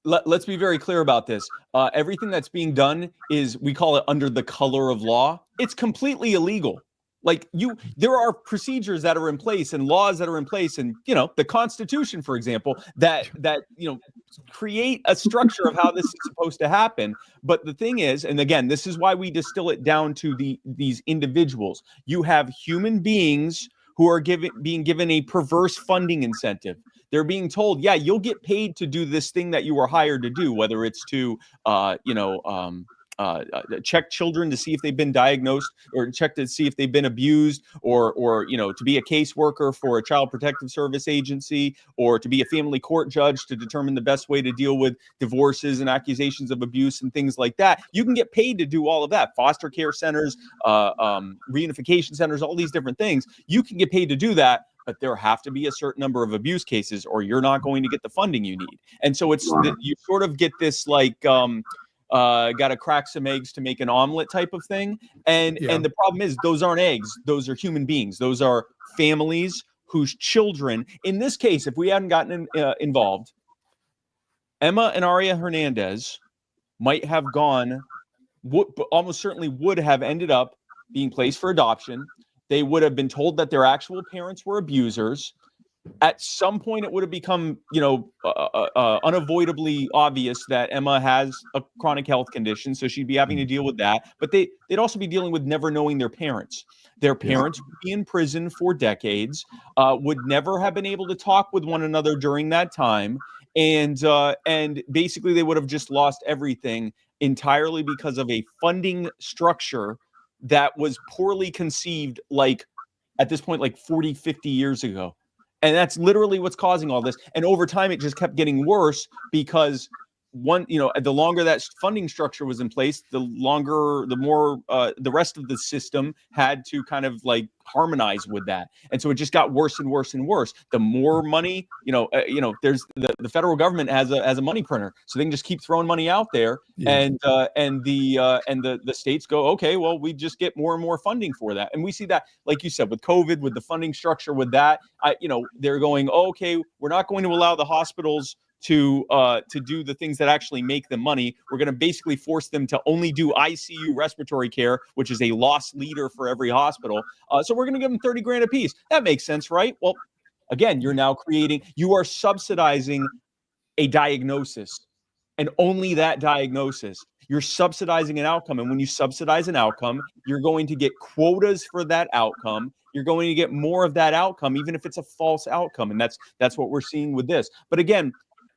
Let's be very clear about this. Everything that's being done is, we call it under the color of law. It's completely illegal. There are procedures that are in place and laws that are in place, and the Constitution, for example, that create a structure of how this is supposed to happen. But the thing is, and again, this is why we distill it down to these individuals. You have human beings who are being given a perverse funding incentive. They're being told, yeah, you'll get paid to do this thing that you were hired to do, whether it's to, check children to see if they've been diagnosed, or check to see if they've been abused, or to be a caseworker for a child protective service agency, or to be a family court judge to determine the best way to deal with divorces and accusations of abuse and things like that. You can get paid to do all of that. Foster care centers, reunification centers, all these different things. You can get paid to do that, but there have to be a certain number of abuse cases, or you're not going to get the funding you need. And so you sort of get this got to crack some eggs to make an omelet type of thing. And the problem is, those aren't eggs. Those are human beings. Those are families whose children, in this case, if we hadn't gotten involved, Emma and Aria Hernandez might have gone almost certainly would have ended up being placed for adoption. They would have been told that their actual parents were abusers. At some point, it would have become, unavoidably obvious that Emma has a chronic health condition, so she'd be having to deal with that. But they'd also be dealing with never knowing their parents. Their parents would be in prison for decades, would never have been able to talk with one another during that time, and basically they would have just lost everything entirely because of a funding structure that was poorly conceived, like at this point, like 40, 50 years ago. And that's literally what's causing all this. And over time, it just kept getting worse because the longer that funding structure was in place, the more the rest of the system had to kind of like harmonize with that. And so it just got worse and worse and worse. The more money, there's the federal government has a money printer, so they can just keep throwing money out there, and the states go, okay, well, we just get more and more funding for that. And we see that, like you said, with COVID, with the funding structure, with that, they're going, okay, we're not going to allow the hospitals to do the things that actually make them money. We're going to basically force them to only do ICU respiratory care, which is a loss leader for every hospital. So we're going to give them 30 grand a piece. That makes sense, right? Well, again, you are subsidizing a diagnosis, and only that diagnosis. You're subsidizing an outcome. And when you subsidize an outcome, you're going to get quotas for that outcome. You're going to get more of that outcome, even if it's a false outcome. And that's what we're seeing with this. But again,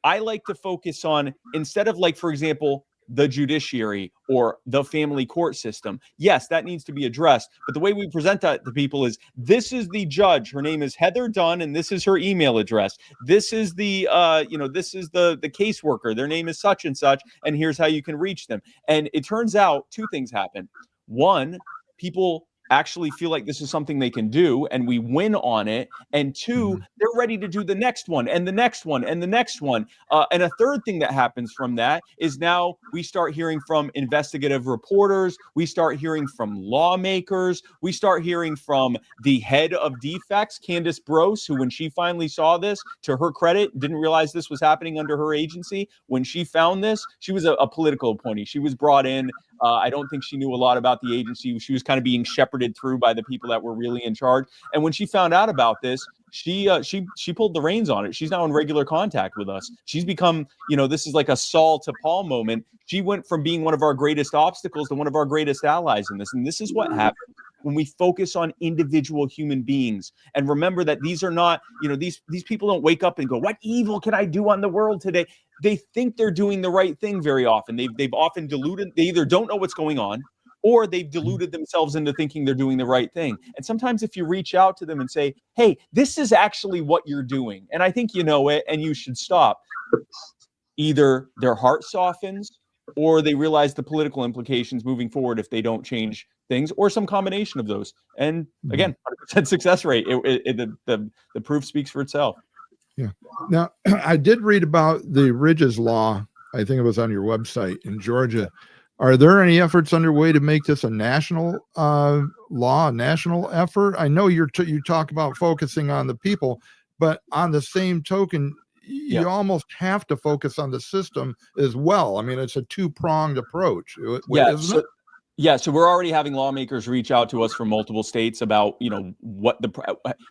I like to focus on, instead of, like, for example, the judiciary or the family court system. Yes, that needs to be addressed. But the way we present that to people is, this is the judge. Her name is Heather Dunn, and this is her email address. This is the caseworker. Their name is such and such, and here's how you can reach them. And it turns out two things happen. One, people actually feel like this is something they can do, and we win on it. And two, they're ready to do the next one and the next one and the next one. And a third thing that happens from that is now we start hearing from investigative reporters. We start hearing from lawmakers. We start hearing from the head of defects, Candace Brose, who, when she finally saw this, to her credit, didn't realize this was happening under her agency. When she found this, she was a political appointee. She was brought in. I don't think she knew a lot about the agency. She was kind of being shepherded through by the people that were really in charge. And when she found out about this, she pulled the reins on it. She's now in regular contact with us. She's become, this is like a Saul to Paul moment. She went from being one of our greatest obstacles to one of our greatest allies in this. And this is what happens when we focus on individual human beings. And remember that these are not, these people don't wake up and go, what evil can I do on the world today? They think they're doing the right thing very often. They've often deluded. They either don't know what's going on, or they've deluded themselves into thinking they're doing the right thing. And sometimes if you reach out to them and say, hey, this is actually what you're doing, and I think you know it, and you should stop, either their heart softens, or they realize the political implications moving forward if they don't change things, or some combination of those. And again, 100% success rate. The proof speaks for itself. Yeah. Now, I did read about the Ridges Law. I think it was on your website in Georgia. Are there any efforts underway to make this a national law, a national effort? I know you talk about focusing on the people, but on the same token, you almost have to focus on the system as well. I mean, it's a two-pronged approach. Isn't it? Yeah, so we're already having lawmakers reach out to us from multiple states about,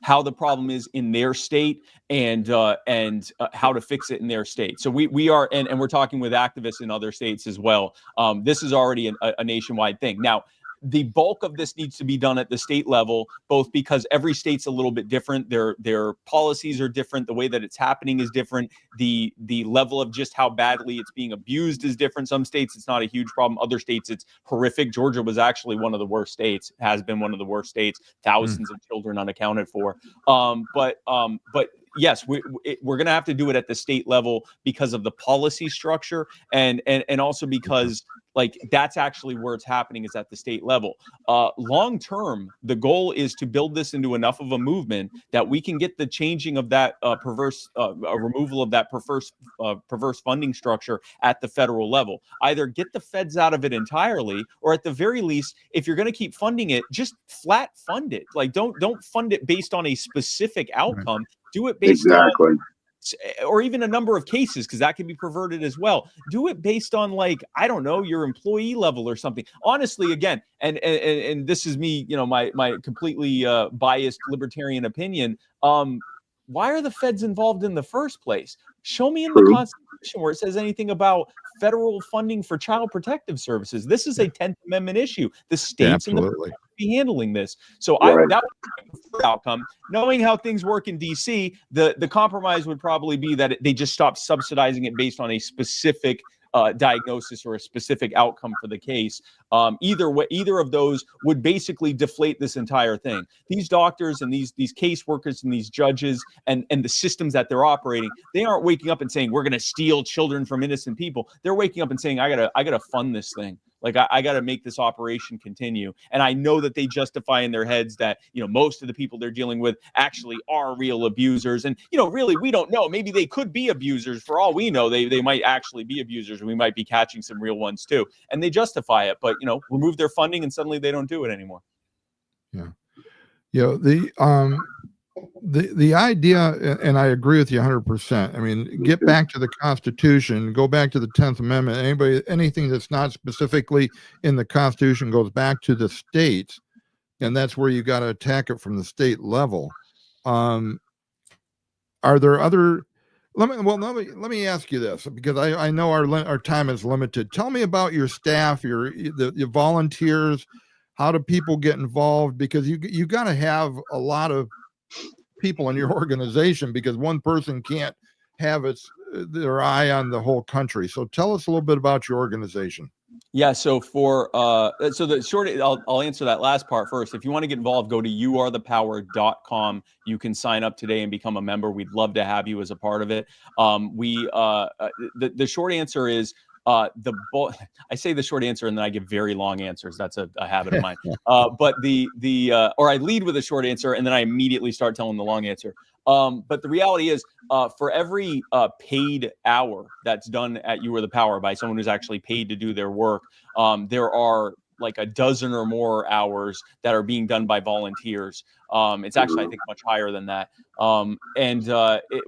how the problem is in their state and how to fix it in their state. So we are, and we're talking with activists in other states as well. This is already a nationwide thing. Now, the bulk of this needs to be done at the state level, both because every state's a little bit different. Their policies are different. The way that it's happening is different. The level of just how badly it's being abused is different. Some states, it's not a huge problem. Other states, it's horrific. Georgia was actually one of the worst states, has been one of the worst states, thousands of children unaccounted for. But yes, we're going to have to do it at the state level because of the policy structure, and also because, like, that's actually where it's happening, is at the state level. Long term, the goal is to build this into enough of a movement that we can get the changing of that removal of that perverse funding structure at the federal level. Either get the feds out of it entirely, or at the very least, if you're going to keep funding it, just flat fund it. Like, don't fund it based on a specific outcome. Do it based on or even a number of cases, because that can be perverted as well. Do it based on, like, I don't know, your employee level or something. Honestly, again, and this is me, my completely biased libertarian opinion. Why are the feds involved in the first place? Show me in the Constitution where it says anything about federal funding for child protective services. This is a 10th Amendment issue. The states and the be handling this. So that would be my preferred outcome. Knowing how things work in DC, the compromise would probably be that they just stop subsidizing it based on a specific diagnosis or a specific outcome for the case. Either of those would basically deflate this entire thing. These doctors and these caseworkers and these judges and the systems that they're operating, they aren't waking up and saying, we're going to steal children from innocent people. They're waking up and saying, I gotta fund this thing. Like, I got to make this operation continue. And I know that they justify in their heads that, most of the people they're dealing with actually are real abusers. And, really, we don't know. Maybe they could be abusers. For all we know, they might actually be abusers, and we might be catching some real ones too. And they justify it, but, remove their funding and suddenly they don't do it anymore. Yeah. The idea, and I agree with you 100%. I mean, get back to the Constitution, go back to the 10th Amendment. Anything that's not specifically in the Constitution goes back to the states, and that's where you got to attack it from the state level. Are there other? Let me ask you this, because I know our time is limited. Tell me about your staff, your volunteers. How do people get involved? Because you got to have a lot of people in your organization, because one person can't have their eye on the whole country. So tell us a little bit about your organization. Yeah. So the short, I'll answer that last part first. If you want to get involved, go to youarethepower.com. You can sign up today and become a member. We'd love to have you as a part of it. The short answer is, I say the short answer and then I give very long answers. That's a habit of mine. But or I lead with a short answer and then I immediately start telling the long answer. But the reality is, for every paid hour that's done at You Are the Power by someone who's actually paid to do their work, there are like a dozen or more hours that are being done by volunteers. It's actually, I think, much higher than that.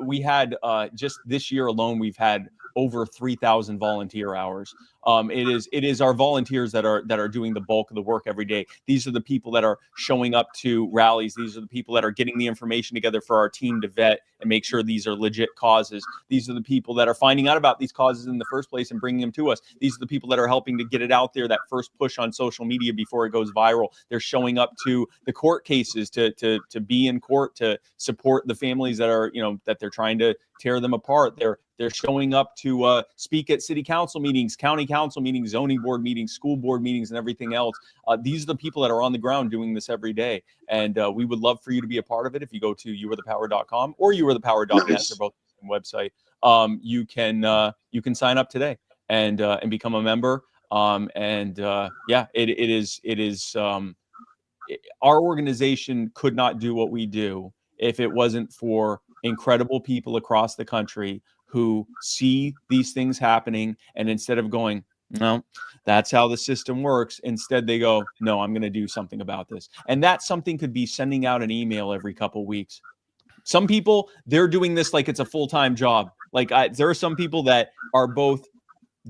We had just this year alone, we've had over 3,000 volunteer hours. It is our volunteers that are doing the bulk of the work every day. These are the people that are showing up to rallies. These are the people that are getting the information together for our team to vet and make sure these are legit causes. These are the people that are finding out about these causes in the first place and bringing them to us. These are the people that are helping to get it out there, that first push on social media before it goes viral. They're showing up to the court cases to be in court, to support the families that are, that they're trying to tear them apart. They're showing up to speak at city council meetings, county council meetings, zoning board meetings, school board meetings, and everything else. These are the people that are on the ground doing this every day. And we would love for you to be a part of it. If you go to youarethepower.com or youarethepower.net, they're both the same website. You can sign up today and become a member. It is our organization could not do what we do if it wasn't for incredible people across the country who see these things happening, and instead of going, no, that's how the system works, instead they go, no, I'm going to do something about this. And that something could be sending out an email every couple weeks. Some people, they're doing this like it's a full-time job. Like there are some people that are both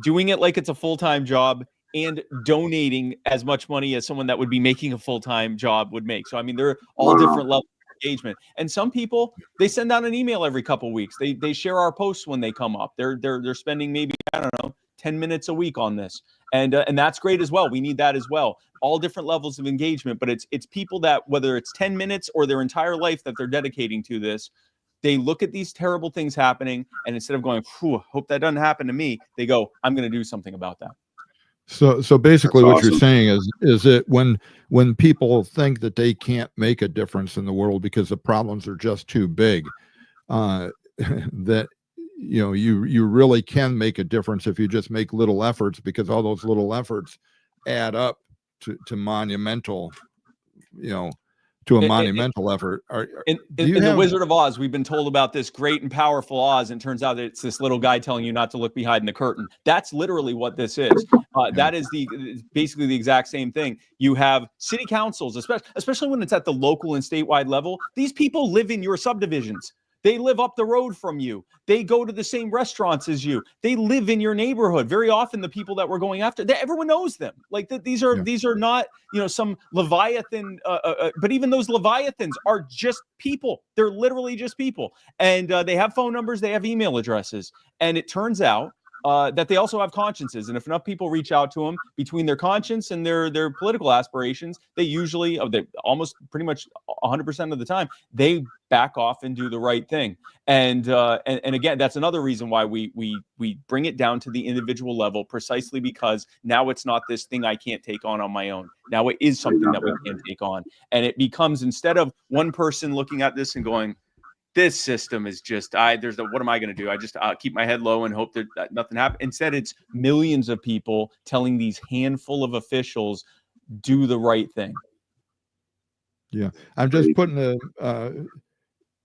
doing it like it's a full-time job and donating as much money as someone that would be making a full-time job would make. So, I mean, they're all different levels of engagement. And some people, they send out an email every couple of weeks. They share our posts when they come up. They're spending maybe, I don't know, 10 minutes a week on this. And that's great as well. We need that as well. All different levels of engagement, but it's people that, whether it's 10 minutes or their entire life that they're dedicating to this, they look at these terrible things happening, and instead of going, hope that doesn't happen to me, they go, I'm going to do something about that. So basically what awesome. You're saying is that when people think that they can't make a difference in the world because the problems are just too big, that you really can make a difference if you just make little efforts, because all those little efforts add up to monumental, to a monumental effort. In the Wizard of Oz, we've been told about this great and powerful Oz, and it turns out that it's this little guy telling you not to look behind the curtain. That's literally what this is. That is basically the exact same thing. You have city councils, especially when it's at the local and statewide level. These people live in your subdivisions. They live up the road from you. They go to the same restaurants as you. They live in your neighborhood. Very often, the people that we're going after, everyone knows them. Like these are not some Leviathan. But even those Leviathans are just people. They're literally just people, and they have phone numbers. They have email addresses, and it turns out that they also have consciences. And if enough people reach out to them between their conscience and their political aspirations, they usually, they almost pretty much 100% of the time, they back off and do the right thing. And again, that's another reason why we bring it down to the individual level, precisely because now it's not this thing I can't take on my own. Now it is something that we can take on. And it becomes, instead of one person looking at this and going, this system is just, what am I going to do? I just keep my head low and hope that nothing happens. Instead, it's millions of people telling these handful of officials, do the right thing. Yeah. I'm just putting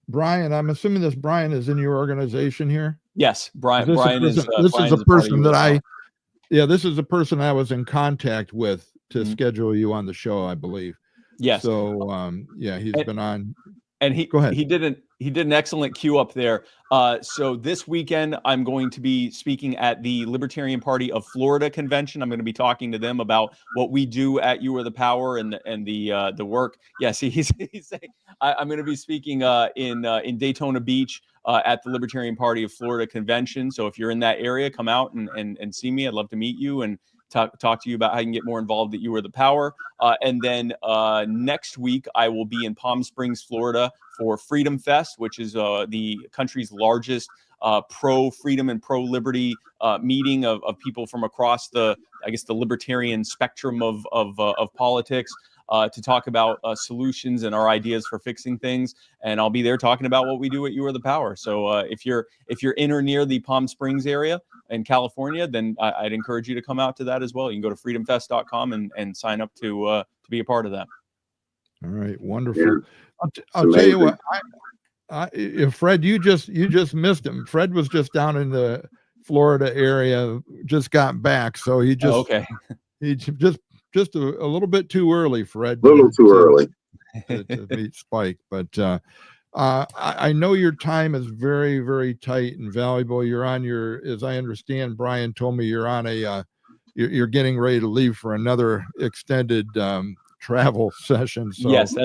Brian, I'm assuming this Brian is in your organization here. Yes. Brian is a person that this is a person I was in contact with to schedule you on the show, I believe. Yes. So, he's been on. And go ahead. He did an excellent cue up there. So this weekend, I'm going to be speaking at the Libertarian Party of Florida convention. I'm going to be talking to them about what we do at You Are the Power and the work. Yes, he's saying I'm going to be speaking in Daytona Beach at the Libertarian Party of Florida convention. So if you're in that area, come out and see me. I'd love to meet you and talk to you about how you can get more involved at You Are the Power. And then next week, I will be in Palm Springs, Florida for Freedom Fest, which is the country's largest pro-freedom and pro-liberty meeting of people from across the libertarian spectrum of politics. To talk about solutions and our ideas for fixing things, and I'll be there talking about what we do at You Are the Power. So if you're in or near the Palm Springs area in California, then I'd encourage you to come out to that as well. You can go to freedomfest.com and sign up to be a part of that. All right, wonderful. Yeah. I'll tell you what, Fred, you just missed him. Fred was just down in the Florida area, just got back, so he just he just a little bit too early, Fred. A little too early to meet Spike, but I know your time is very, very tight and valuable. You're on as I understand, Brian told me you're on you're getting ready to leave for another extended travel session. So yes,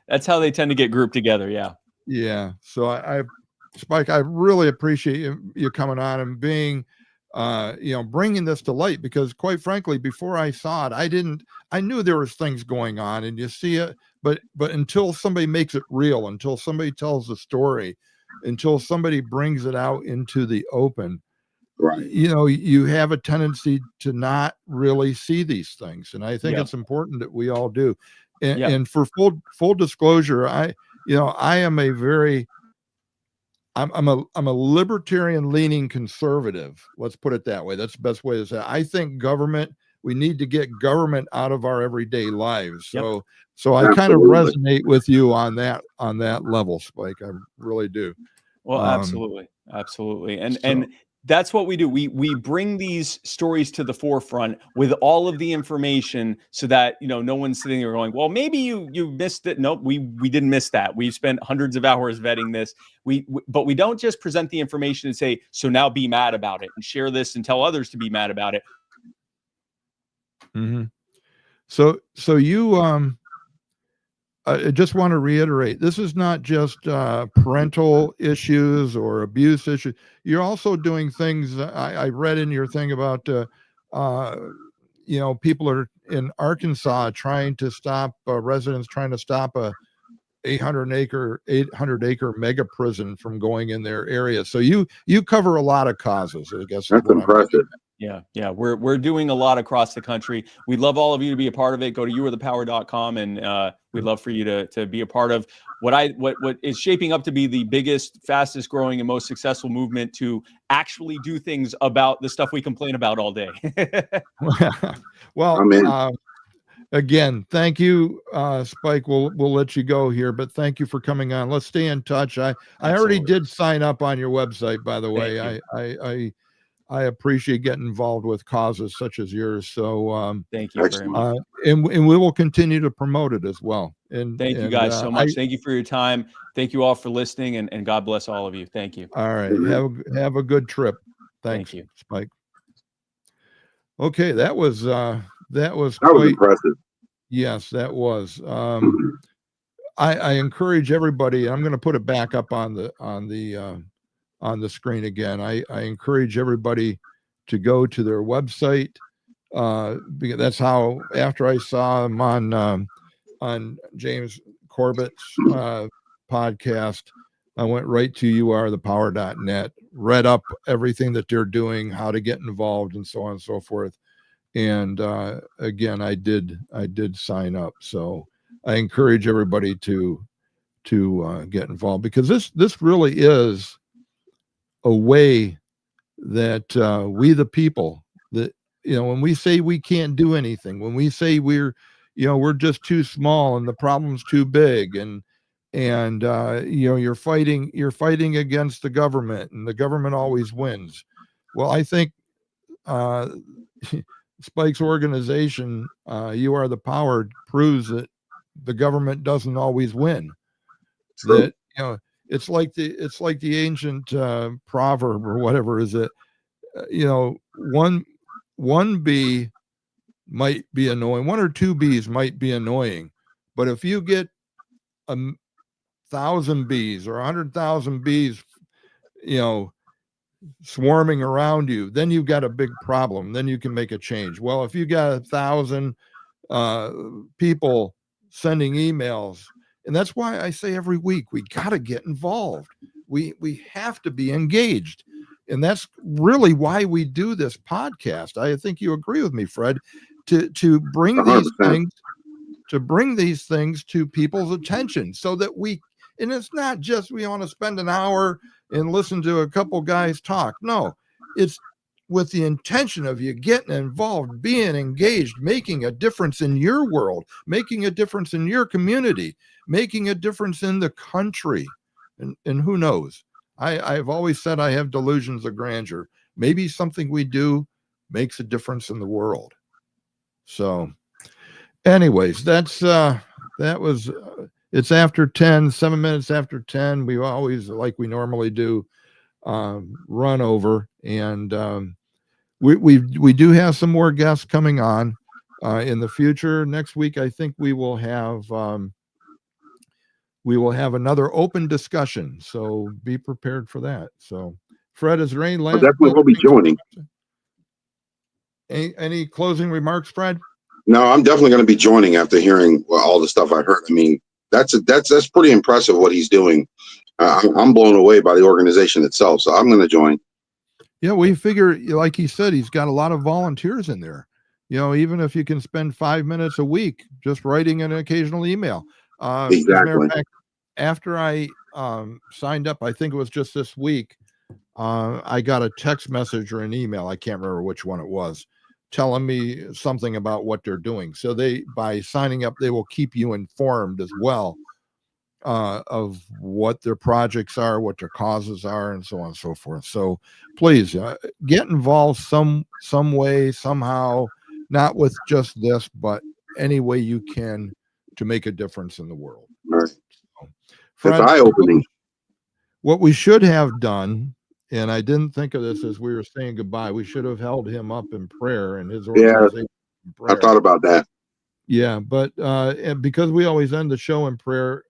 that's how they tend to get grouped together. Yeah. Yeah. So Spike, I really appreciate you coming on and being, bringing this to light, because quite frankly, before I saw it, I knew there was things going on and you see it, but until somebody makes it real, until somebody tells the story, until somebody brings it out into the open, right? You have a tendency to not really see these things. And I think it's important that we all do. And for full disclosure, I am I'm a libertarian leaning conservative. Let's put it that way. That's the best way to say it. I think we need to get government out of our everyday lives. So I kind of resonate with you on that level, Spike. I really do. Well, absolutely. And that's what we do. We bring these stories to the forefront with all of the information so that, no one's sitting there going, well, maybe you missed it. Nope, we didn't miss that. We've spent hundreds of hours vetting this. But we don't just present the information and say, so now be mad about it and share this and tell others to be mad about it. Mm-hmm. So you, I just want to reiterate, this is not just parental issues or abuse issues. You're also doing things. I read in your thing about, people are in Arkansas trying to stop residents trying to stop a 800 acre mega prison from going in their area. So you cover a lot of causes, I guess. That's impressive. Yeah. We're doing a lot across the country. We'd love all of you to be a part of it. Go to youarethepower.com and we'd love for you to be a part of what is shaping up to be the biggest, fastest growing and most successful movement to actually do things about the stuff we complain about all day. Well, again, thank you, Spike. We'll let you go here, but thank you for coming on. Let's stay in touch. I already did sign up on your website, by the way. I appreciate getting involved with causes such as yours. So thank you very much. And we will continue to promote it as well. Thank you guys so much. Thank you for your time. Thank you all for listening, and God bless all of you. Thank you. All right. Have a good trip. Thanks, Thank you, Spike. Okay, that was was impressive. Yes, that was. I encourage everybody. I'm going to put it back up on the screen again. I encourage everybody to go to their website, because that's how, after I saw him on James Corbett's podcast, I went right to youarethepower.net, read up everything that they're doing, how to get involved, and so on and so forth. And again, I did sign up. So I encourage everybody to get involved, because this really is a way that we, the people, that, when we say we can't do anything, when we say we're just too small and the problem's too big, and you're fighting against the government, and the government always wins. Well, I think Spike's organization, You Are the Power, proves that the government doesn't always win. True. That it's like the ancient proverb, or whatever, is that one bee might be annoying, one or two bees might be annoying, but if you get 1,000 bees or 100,000 bees, swarming around you, then you've got a big problem. Then you can make a change. Well, if you got 1,000 people sending emails, and that's why I say every week, we got to get involved. We have to be engaged. And that's really why we do this podcast. I think you agree with me, Fred, to bring 100%. These things to people's attention, so that and it's not just we want to spend an hour and listen to a couple guys talk. No, it's with the intention of you getting involved, being engaged, making a difference in your world, making a difference in your community, making a difference in the country. And who knows? I've always said I have delusions of grandeur. Maybe something we do makes a difference in the world. So anyways, that was it's after 10, 7 minutes after 10. We always, like we normally do, run over, and we do have some more guests coming on in the future. Next week, I think we will have another open discussion, so be prepared for that. So, Fred, is there any last? Definitely will be joining. Any closing remarks, Fred? No, I'm definitely going to be joining after hearing all the stuff I heard. I mean, that's pretty impressive what he's doing. I'm blown away by the organization itself, so I'm going to join. Yeah, we figure, like he said, he's got a lot of volunteers in there. Even if you can spend 5 minutes a week just writing an occasional email. Exactly. As a matter of fact, after I signed up, I think it was just this week, I got a text message or an email, I can't remember which one it was, telling me something about what they're doing. So by signing up, they will keep you informed as well of what their projects are, what their causes are, and so on and so forth. So please get involved some way, somehow, not with just this, but any way you can to make a difference in the world. Right. So, Fred, it's eye-opening. What we should have done, and I didn't think of this as we were saying goodbye, we should have held him up in prayer and his organization. I thought about that. Yeah, but because we always end the show in prayer,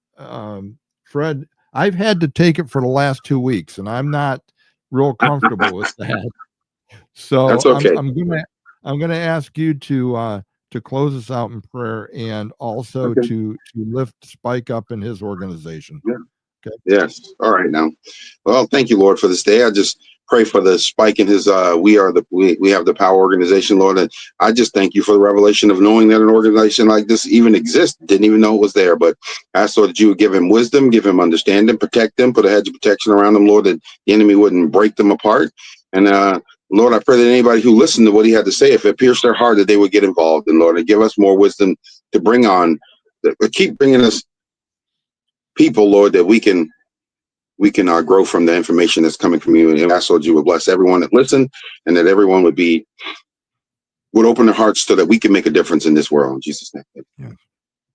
Fred, I've had to take it for the last 2 weeks, and I'm not real comfortable with that. So that's okay. I'm gonna ask you to close us out in prayer, and also to lift Spike up in his organization. Yeah. Okay. Yes. All right. Now, well, thank you, Lord, for this day. I just pray for the Spike in his we have the Power organization, Lord, and I just thank you for the revelation of knowing that an organization like this even exists. Didn't even know it was there, but I ask, Lord, that you would give him wisdom, give him understanding, protect them, put a hedge of protection around them, Lord, that the enemy wouldn't break them apart. And Lord, I pray that anybody who listened to what he had to say, if it pierced their heart, that they would get involved. And Lord, and give us more wisdom to bring on, keep bringing us people, Lord, that we can grow from the information that's coming from you. And I ask, Lord, you would bless everyone that listened, and that everyone would open their hearts so that we can make a difference in this world. In Jesus' name. Yeah.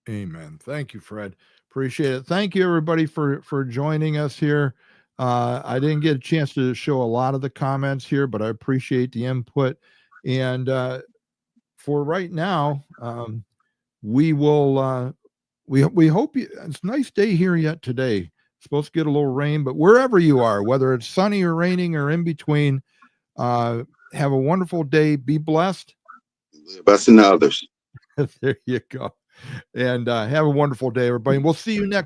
Amen. Thank you, Fred. Appreciate it. Thank you, everybody, for joining us here. I didn't get a chance to show a lot of the comments here, but I appreciate the input. And for right now, we will. We hope you. It's a nice day here yet today. It's supposed to get a little rain, but wherever you are, whether it's sunny or raining or in between, have a wonderful day. Be blessed. Best in others. There you go. And have a wonderful day, everybody. And we'll see you next